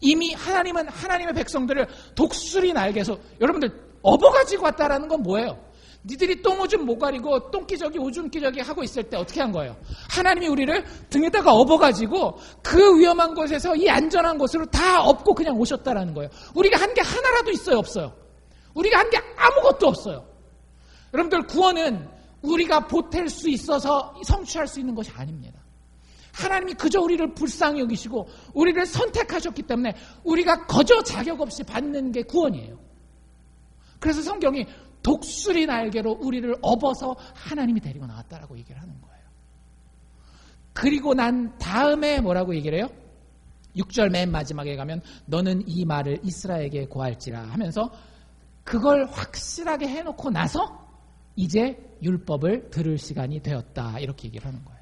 이미 하나님은 하나님의 백성들을 독수리 날개에서 여러분들 업어가지고 왔다라는 건 뭐예요? 니들이 똥오줌 못 가리고 똥기저귀 오줌기저귀 하고 있을 때 어떻게 한 거예요? 하나님이 우리를 등에다가 업어가지고 그 위험한 곳에서 이 안전한 곳으로 다 업고 그냥 오셨다라는 거예요. 우리가 한 게 하나라도 있어요? 없어요? 우리가 한 게 아무것도 없어요. 여러분들 구원은 우리가 보탤 수 있어서 성취할 수 있는 것이 아닙니다. 하나님이 그저 우리를 불쌍히 여기시고 우리를 선택하셨기 때문에 우리가 거저 자격 없이 받는 게 구원이에요. 그래서 성경이 독수리 날개로 우리를 업어서 하나님이 데리고 나왔다라고 얘기를 하는 거예요. 그리고 난 다음에 뭐라고 얘기를 해요? 6절 맨 마지막에 가면 너는 이 말을 이스라엘에게 고할지라 하면서 그걸 확실하게 해놓고 나서 이제 율법을 들을 시간이 되었다 이렇게 얘기를 하는 거예요.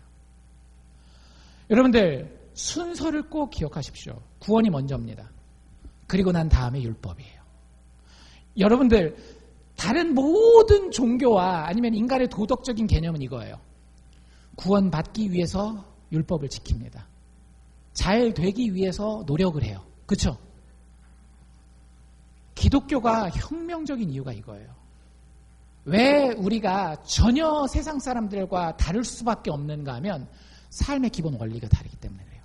여러분들 순서를 꼭 기억하십시오. 구원이 먼저입니다. 그리고 난 다음에 율법이에요. 여러분들 다른 모든 종교와 아니면 인간의 도덕적인 개념은 이거예요. 구원받기 위해서 율법을 지킵니다. 잘 되기 위해서 노력을 해요. 그렇죠? 기독교가 혁명적인 이유가 이거예요. 왜 우리가 전혀 세상 사람들과 다를 수밖에 없는가 하면 삶의 기본 원리가 다르기 때문에 그래요.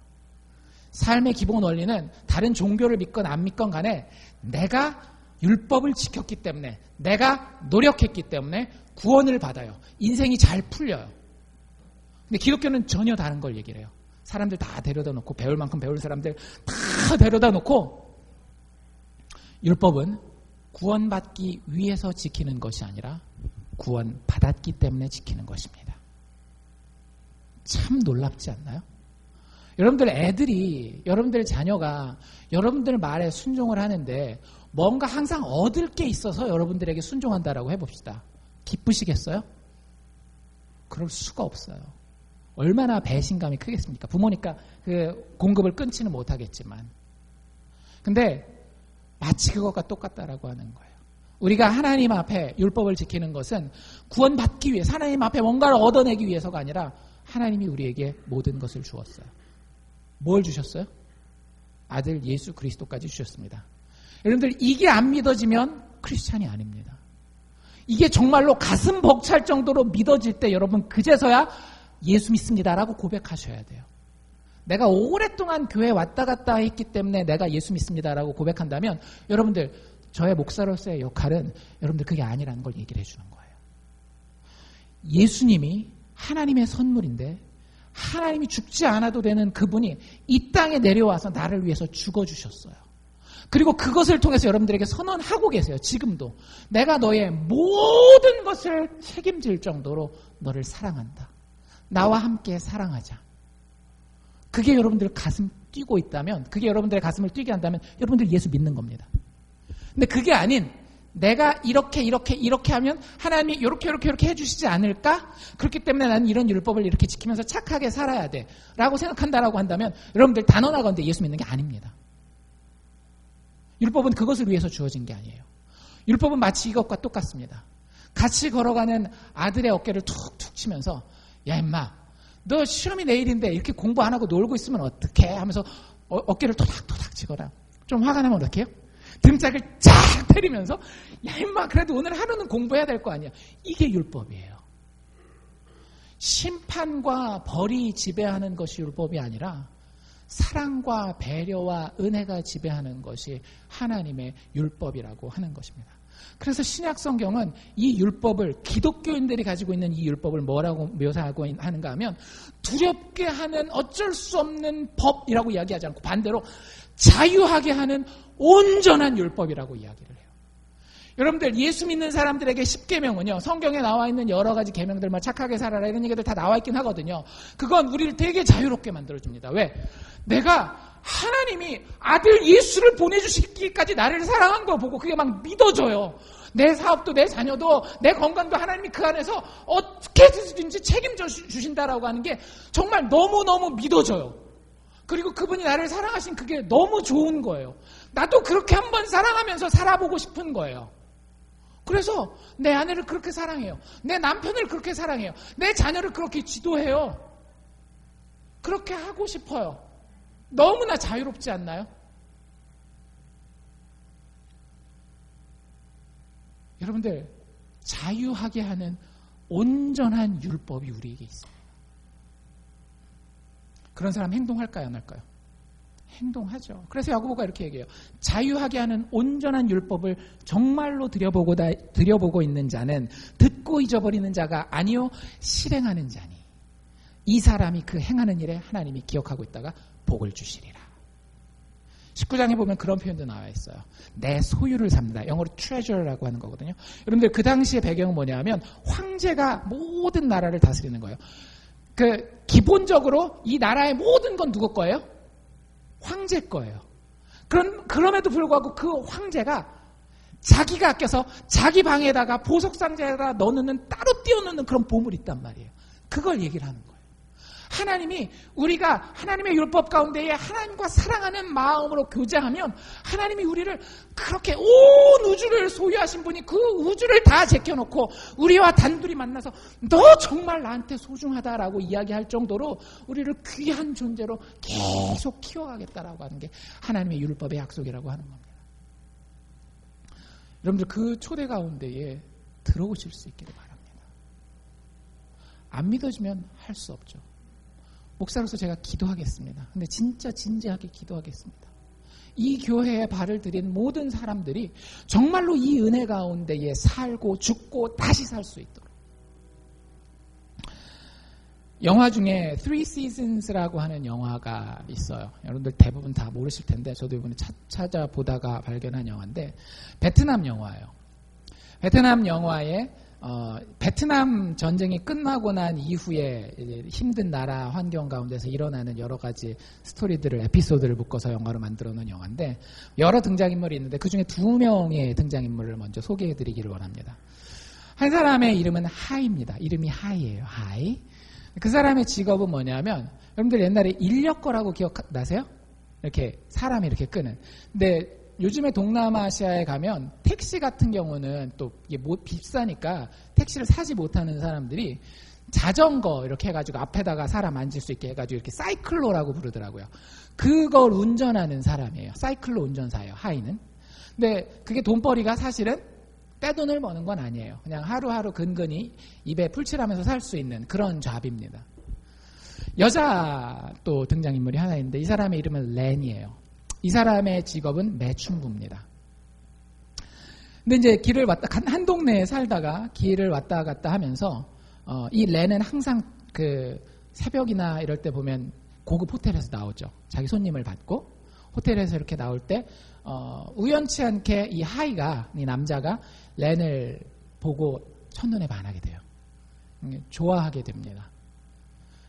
삶의 기본 원리는 다른 종교를 믿건 안 믿건 간에 내가 율법을 지켰기 때문에 내가 노력했기 때문에 구원을 받아요. 인생이 잘 풀려요. 근데 기독교는 전혀 다른 걸 얘기를 해요. 사람들 다 데려다 놓고 배울 만큼 배울 사람들 다 데려다 놓고 율법은 구원받기 위해서 지키는 것이 아니라 구원받았기 때문에 지키는 것입니다. 참 놀랍지 않나요? 여러분들 애들이 여러분들 자녀가 여러분들 말에 순종을 하는데 뭔가 항상 얻을 게 있어서 여러분들에게 순종한다라고 해봅시다. 기쁘시겠어요? 그럴 수가 없어요. 얼마나 배신감이 크겠습니까? 부모니까 그 공급을 끊지는 못하겠지만. 근데 마치 그것과 똑같다라고 하는 거예요. 우리가 하나님 앞에 율법을 지키는 것은 구원받기 위해 하나님 앞에 뭔가를 얻어내기 위해서가 아니라 하나님이 우리에게 모든 것을 주었어요. 뭘 주셨어요? 아들 예수 그리스도까지 주셨습니다. 여러분들 이게 안 믿어지면 크리스찬이 아닙니다. 이게 정말로 가슴 벅찰 정도로 믿어질 때 여러분 그제서야 예수 믿습니다라고 고백하셔야 돼요. 내가 오랫동안 교회 왔다 갔다 했기 때문에 내가 예수 믿습니다라고 고백한다면 여러분들 저의 목사로서의 역할은 여러분들 그게 아니라는 걸 얘기를 해주는 거예요. 예수님이 하나님의 선물인데 하나님이 죽지 않아도 되는 그분이 이 땅에 내려와서 나를 위해서 죽어주셨어요. 그리고 그것을 통해서 여러분들에게 선언하고 계세요. 지금도 내가 너의 모든 것을 책임질 정도로 너를 사랑한다. 나와 함께 사랑하자. 그게 여러분들 가슴 뛰고 있다면, 그게 여러분들의 가슴을 뛰게 한다면 여러분들 예수 믿는 겁니다. 근데 그게 아닌 내가 이렇게 하면 하나님이 이렇게 해주시지 않을까? 그렇기 때문에 나는 이런 율법을 이렇게 지키면서 착하게 살아야 돼 라고 생각한다라고 한다면 여러분들 단언하건대 예수 믿는 게 아닙니다. 율법은 그것을 위해서 주어진 게 아니에요. 율법은 마치 이것과 똑같습니다. 같이 걸어가는 아들의 어깨를 툭툭 치면서 야 임마 너 시험이 내일인데 이렇게 공부 안 하고 놀고 있으면 어떡해 하면서 어깨를 토닥토닥 치거나 좀 화가 나면 어떡해요? 등짝을 쫙 때리면서 야 임마 그래도 오늘 하루는 공부해야 될 거 아니야. 이게 율법이에요. 심판과 벌이 지배하는 것이 율법이 아니라 사랑과 배려와 은혜가 지배하는 것이 하나님의 율법이라고 하는 것입니다. 그래서 신약 성경은 이 율법을 기독교인들이 가지고 있는 이 율법을 뭐라고 묘사하고 하는가 하면 두렵게 하는 어쩔 수 없는 법이라고 이야기하지 않고 반대로 자유하게 하는 온전한 율법이라고 이야기를 해요. 여러분들 예수 믿는 사람들에게 10계명은요. 성경에 나와 있는 여러 가지 계명들만 착하게 살아라 이런 얘기들 다 나와 있긴 하거든요. 그건 우리를 되게 자유롭게 만들어줍니다. 왜? 내가 하나님이 아들 예수를 보내주시기까지 나를 사랑한 거 보고 그게 막 믿어져요. 내 사업도 내 자녀도 내 건강도 하나님이 그 안에서 어떻게든지 책임져 주신다라고 하는 게 정말 너무너무 믿어져요. 그리고 그분이 나를 사랑하신 그게 너무 좋은 거예요. 나도 그렇게 한번 사랑하면서 살아보고 싶은 거예요. 그래서 내 아내를 그렇게 사랑해요. 내 남편을 그렇게 사랑해요. 내 자녀를 그렇게 지도해요. 그렇게 하고 싶어요. 너무나 자유롭지 않나요? 여러분들 자유하게 하는 온전한 율법이 우리에게 있습니다. 그런 사람 행동할까요? 안 할까요? 행동하죠. 그래서 야고보가 이렇게 얘기해요. 자유하게 하는 온전한 율법을 정말로 들여보고 있는 자는 듣고 잊어버리는 자가 아니요 실행하는 자니 이 사람이 그 행하는 일에 하나님이 기억하고 있다가 복을 주시리라. 19장에 보면 그런 표현도 나와 있어요. 내 소유를 삼는다. 영어로 treasure라고 하는 거거든요. 여러분들 그 당시의 배경은 뭐냐면 황제가 모든 나라를 다스리는 거예요. 기본적으로 이 나라의 모든 건 누구 거예요? 황제 거예요. 그럼에도 불구하고 그 황제가 자기가 아껴서 자기 방에다가 보석상자에다 넣어놓는 따로 띄워놓는 그런 보물이 있단 말이에요. 그걸 얘기를 하는 거예요. 하나님이 우리가 하나님의 율법 가운데에 하나님과 사랑하는 마음으로 교제하면 하나님이 우리를 그렇게 온 우주를 소유하신 분이 그 우주를 다 제껴놓고 우리와 단둘이 만나서 너 정말 나한테 소중하다라고 이야기할 정도로 우리를 귀한 존재로 계속 키워가겠다라고 하는 게 하나님의 율법의 약속이라고 하는 겁니다. 여러분들 그 초대 가운데에 들어오실 수 있기를 바랍니다. 안 믿어지면 할 수 없죠. 목사로서 제가 기도하겠습니다. 근데 진짜 진지하게 기도하겠습니다. 이 교회에 발을 들인 모든 사람들이 정말로 이 은혜 가운데에 살고 죽고 다시 살 수 있도록. 영화 중에 Three Seasons라고 하는 영화가 있어요. 여러분들 대부분 다 모르실 텐데 저도 이번에 찾아보다가 발견한 영화인데 베트남 영화예요. 베트남 영화에 베트남 전쟁이 끝나고 난 이후에 힘든 나라 환경 가운데서 일어나는 여러 가지 스토리들을 에피소드를 묶어서 영화로 만들어 놓은 영화인데 여러 등장인물이 있는데 그중에 2명의 등장인물을 먼저 소개해드리기를 원합니다. 한 사람의 이름은 하이입니다. 이름이 하이예요. 하이. 그 사람의 직업은 뭐냐면 여러분들 옛날에 인력거라고 기억나세요? 이렇게 사람이 이렇게 끄는. 근데 요즘에 동남아시아에 가면 택시 같은 경우는 또 이게 비싸니까 택시를 사지 못하는 사람들이 자전거 이렇게 해가지고 앞에다가 사람 앉을 수 있게 해가지고 이렇게 사이클로라고 부르더라고요. 그걸 운전하는 사람이에요. 사이클로 운전사예요. 하이는. 근데 그게 돈벌이가 사실은 떼돈을 버는 건 아니에요. 그냥 하루하루 근근히 입에 풀칠하면서 살 수 있는 그런 잡입니다. 여자 또 등장인물이 하나 있는데 이 사람의 이름은 렌이에요. 이 사람의 직업은 매춘부입니다. 근데 이제 길을 한 동네에 살다가 길을 왔다 갔다 하면서 이 렌은 항상 그 새벽이나 이럴 때 보면 고급 호텔에서 나오죠. 자기 손님을 받고 호텔에서 이렇게 나올 때 우연치 않게 이 하이가 이 남자가 렌을 보고 첫눈에 반하게 돼요. 좋아하게 됩니다.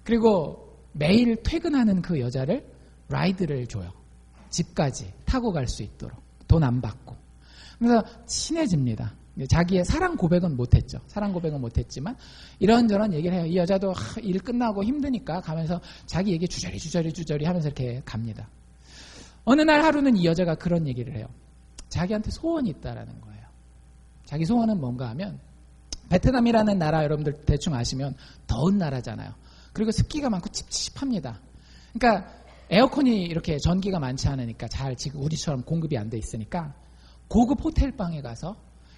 그리고 매일 퇴근하는 그 여자를 라이드를 줘요. 집까지 타고 갈 수 있도록 돈 안 받고. 그래서 친해집니다. 자기의 사랑 고백은 못했죠. 사랑 고백은 못했지만 이런저런 얘기를 해요. 이 여자도 일 끝나고 힘드니까 가면서 자기 얘기 주저리 하면서 이렇게 갑니다. 어느 날 하루는 이 여자가 그런 얘기를 해요. 자기한테 소원이 있다라는 거예요. 자기 소원은 뭔가 하면 베트남이라는 나라 여러분들 대충 아시면 더운 나라잖아요. 그리고 습기가 많고 찝찝합니다. 그러니까 에어컨이 이렇게 전기가 많지 않으니까 잘 지금 우리처럼 공급이 안 돼 있으니까 고급 호텔방에 가서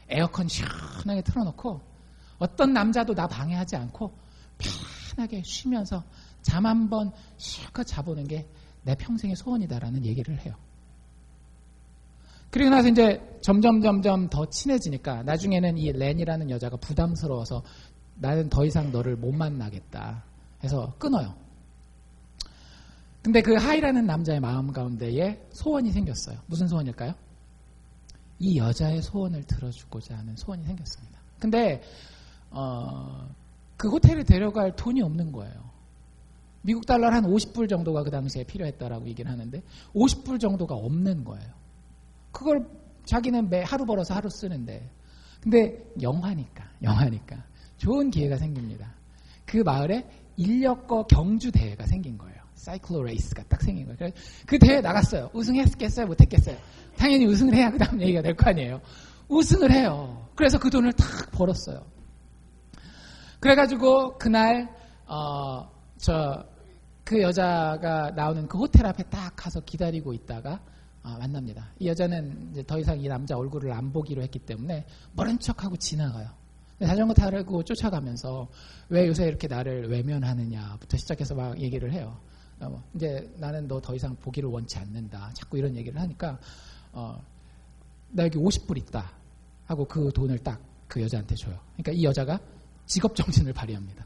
에어컨 시원하게 틀어놓고 어떤 남자도 나 방해하지 않고 편하게 쉬면서 잠 한번 실컷 자보는 게 내 평생의 소원이다라는 얘기를 해요. 그리고 나서 이제 점점 더 친해지니까 나중에는 이 렌이라는 여자가 부담스러워서 나는 더 이상 너를 못 만나겠다 해서 끊어요. 근데 그 하이라는 남자의 마음 가운데에 소원이 생겼어요. 무슨 소원일까요? 이 여자의 소원을 들어주고자 하는 소원이 생겼습니다. 근데 그 호텔에 데려갈 돈이 없는 거예요. 미국 달러로 한 50불 정도가 그 당시에 필요했다라고 얘기를 하는데 50불 정도가 없는 거예요. 그걸 자기는 매 하루 벌어서 하루 쓰는데 근데 영화니까 좋은 기회가 생깁니다. 그 마을에 인력거 경주 대회가 생긴 거예요. 사이클로 레이스가 딱 생긴 거예요. 그래서 그 대회에 나갔어요. 우승했겠어요? 못했겠어요? 당연히 우승을 해야 그 다음 얘기가 될 거 아니에요. 우승을 해요. 그래서 그 돈을 탁 벌었어요. 그래가지고 그날 그 여자가 나오는 그 호텔 앞에 딱 가서 기다리고 있다가 만납니다. 이 여자는 이제 더 이상 이 남자 얼굴을 안 보기로 했기 때문에 모른 척하고 지나가요. 자전거 타고 쫓아가면서 왜 요새 이렇게 나를 외면하느냐부터 시작해서 막 얘기를 해요. 이제 나는 너 더 이상 보기를 원치 않는다. 자꾸 이런 얘기를 하니까 나 여기 50불 있다 하고 그 돈을 딱 그 여자한테 줘요. 그러니까 이 여자가 직업정신을 발휘합니다.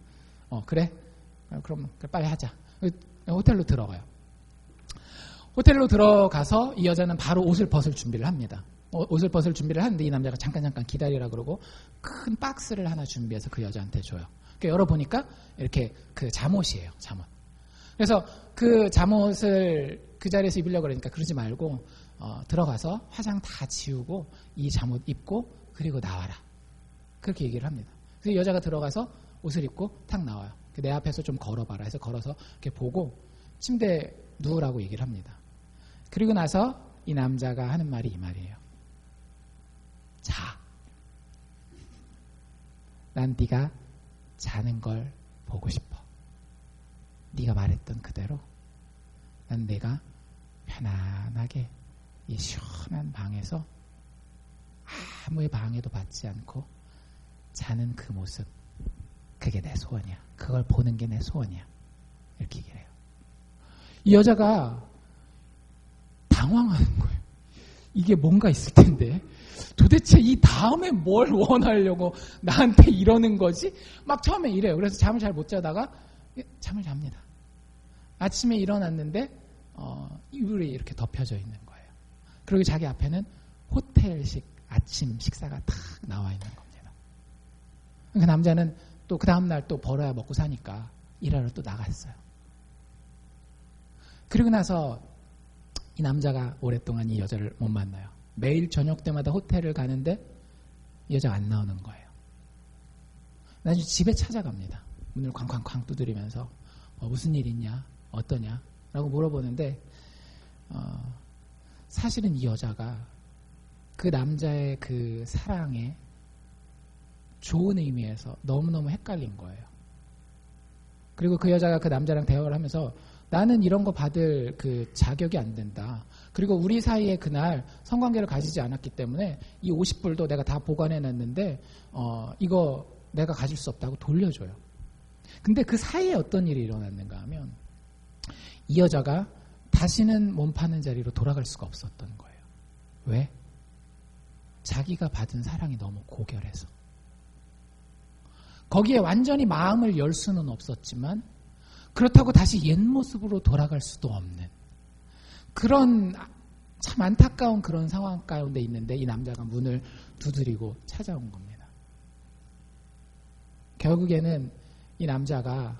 그래? 그럼 빨리 하자. 호텔로 들어가요. 호텔로 들어가서 이 여자는 바로 옷을 벗을 준비를 합니다. 옷을 벗을 준비를 하는데 이 남자가 잠깐 기다리라 그러고 큰 박스를 하나 준비해서 그 여자한테 줘요. 열어보니까 이렇게 그 잠옷이에요. 잠옷. 그래서 그 잠옷을 그 자리에서 입으려고 그러니까 그러지 말고 들어가서 화장 다 지우고 이 잠옷 입고 그리고 나와라. 그렇게 얘기를 합니다. 그래서 여자가 들어가서 옷을 입고 탁 나와요. 내 앞에서 좀 걸어봐라 해서 걸어서 이렇게 보고 침대에 누우라고 얘기를 합니다. 그리고 나서 이 남자가 하는 말이 이 말이에요. 자. 난 네가 자는 걸 보고 싶어. 네가 말했던 그대로 난 내가 편안하게 이 시원한 방에서 아무의 방해도 받지 않고 자는 그 모습 그게 내 소원이야. 그걸 보는 게 내 소원이야. 이렇게 얘기를 해요. 이 여자가 당황하는 거예요. 이게 뭔가 있을 텐데 도대체 이 다음에 뭘 원하려고 나한테 이러는 거지? 막 처음에 이래요. 그래서 잠을 잘 못 자다가 잠을 잡니다. 아침에 일어났는데 이불이 이렇게 덮여져 있는 거예요. 그리고 자기 앞에는 호텔식 아침 식사가 탁 나와 있는 겁니다. 그 남자는 또 그 다음날 또 벌어야 먹고 사니까 일하러 또 나갔어요. 그리고 나서 이 남자가 오랫동안 이 여자를 못 만나요. 매일 저녁 때마다 호텔을 가는데 이 여자가 안 나오는 거예요. 나중에 집에 찾아갑니다. 문을 쾅쾅쾅 두드리면서 무슨 일 있냐? 어떠냐? 라고 물어보는데 사실은 이 여자가 그 남자의 그 사랑에 좋은 의미에서 너무너무 헷갈린 거예요. 그리고 그 여자가 그 남자랑 대화를 하면서 나는 이런 거 받을 그 자격이 안 된다. 그리고 우리 사이에 그날 성관계를 가지지 않았기 때문에 이 50불도 내가 다 보관해놨는데 이거 내가 가질 수 없다고 돌려줘요. 근데 그 사이에 어떤 일이 일어났는가 하면 이 여자가 다시는 몸 파는 자리로 돌아갈 수가 없었던 거예요. 왜? 자기가 받은 사랑이 너무 고결해서. 거기에 완전히 마음을 열 수는 없었지만 그렇다고 다시 옛 모습으로 돌아갈 수도 없는 그런 참 안타까운 그런 상황 가운데 있는데 이 남자가 문을 두드리고 찾아온 겁니다. 결국에는 이 남자가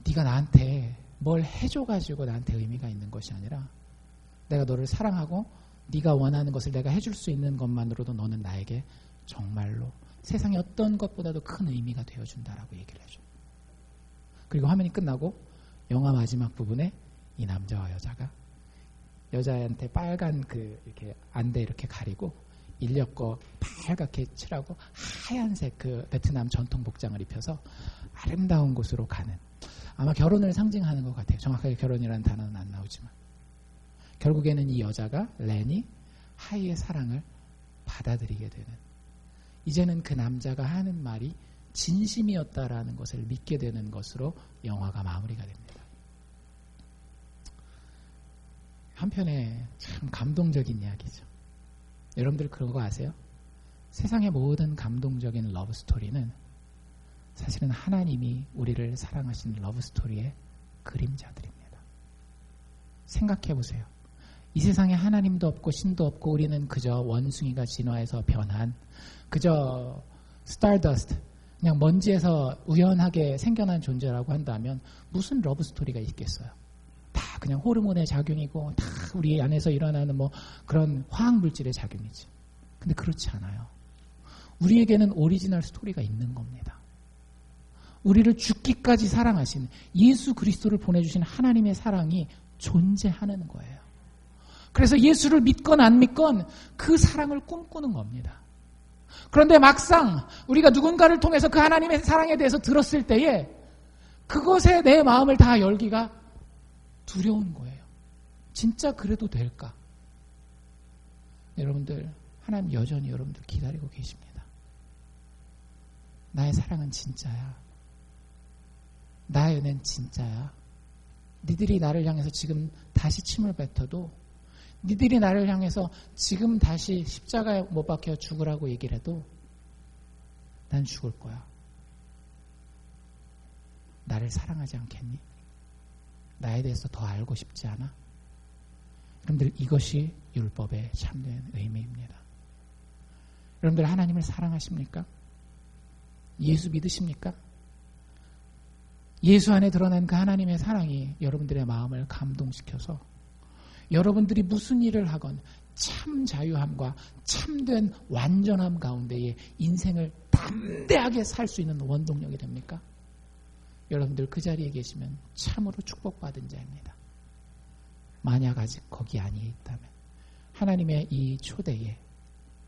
네가 나한테 뭘 해줘가지고 나한테 의미가 있는 것이 아니라 내가 너를 사랑하고 네가 원하는 것을 내가 해줄 수 있는 것만으로도 너는 나에게 정말로 세상의 어떤 것보다도 큰 의미가 되어준다라고 얘기를 해줘. 그리고 화면이 끝나고 영화 마지막 부분에 이 남자와 여자가 여자한테 빨간 이렇게 안대 이렇게 가리고 인력 거 빨갛게 칠하고 하얀색 베트남 전통 복장을 입혀서 아름다운 곳으로 가는, 아마 결혼을 상징하는 것 같아요. 정확하게 결혼이라는 단어는 안 나오지만 결국에는 이 여자가 렌이 하이의 사랑을 받아들이게 되는, 이제는 그 남자가 하는 말이 진심이었다라는 것을 믿게 되는 것으로 영화가 마무리가 됩니다. 한편에 참 감동적인 이야기죠. 여러분들 그런 거 아세요? 세상의 모든 감동적인 러브스토리는 사실은 하나님이 우리를 사랑하신 러브스토리의 그림자들입니다. 생각해 보세요. 이 세상에 하나님도 없고 신도 없고 우리는 그저 원숭이가 진화해서 변한 그저 스타더스트, 그냥 먼지에서 우연하게 생겨난 존재라고 한다면 무슨 러브스토리가 있겠어요? 다 그냥 호르몬의 작용이고 다 우리 안에서 일어나는 그런 화학물질의 작용이지. 근데 그렇지 않아요. 우리에게는 오리지널 스토리가 있는 겁니다. 우리를 죽기까지 사랑하신 예수 그리스도를 보내주신 하나님의 사랑이 존재하는 거예요. 그래서 예수를 믿건 안 믿건 그 사랑을 꿈꾸는 겁니다. 그런데 막상 우리가 누군가를 통해서 그 하나님의 사랑에 대해서 들었을 때에 그것에 내 마음을 다 열기가 두려운 거예요. 진짜 그래도 될까? 여러분들, 하나님 여전히 여러분들 기다리고 계십니다. 나의 사랑은 진짜야. 나의 은혜는 진짜야. 니들이 나를 향해서 지금 다시 침을 뱉어도, 니들이 나를 향해서 지금 다시 십자가에 못 박혀 죽으라고 얘기를 해도 난 죽을 거야. 나를 사랑하지 않겠니? 나에 대해서 더 알고 싶지 않아? 여러분들, 이것이 율법의 참된 의미입니다. 여러분들, 하나님을 사랑하십니까? 예수 믿으십니까? 예수 안에 드러난 그 하나님의 사랑이 여러분들의 마음을 감동시켜서 여러분들이 무슨 일을 하건 참 자유함과 참된 완전함 가운데에 인생을 담대하게 살 수 있는 원동력이 됩니까? 여러분들 그 자리에 계시면 참으로 축복받은 자입니다. 만약 아직 거기 아니에 있다면 하나님의 이 초대에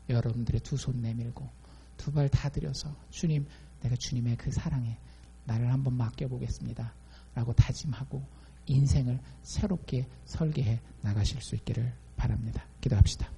여러분들의 두 손 내밀고 두 발 다 들여서 주님, 내가 주님의 그 사랑에 나를 한번 맡겨보겠습니다 라고 다짐하고 인생을 새롭게 설계해 나가실 수 있기를 바랍니다. 기도합시다.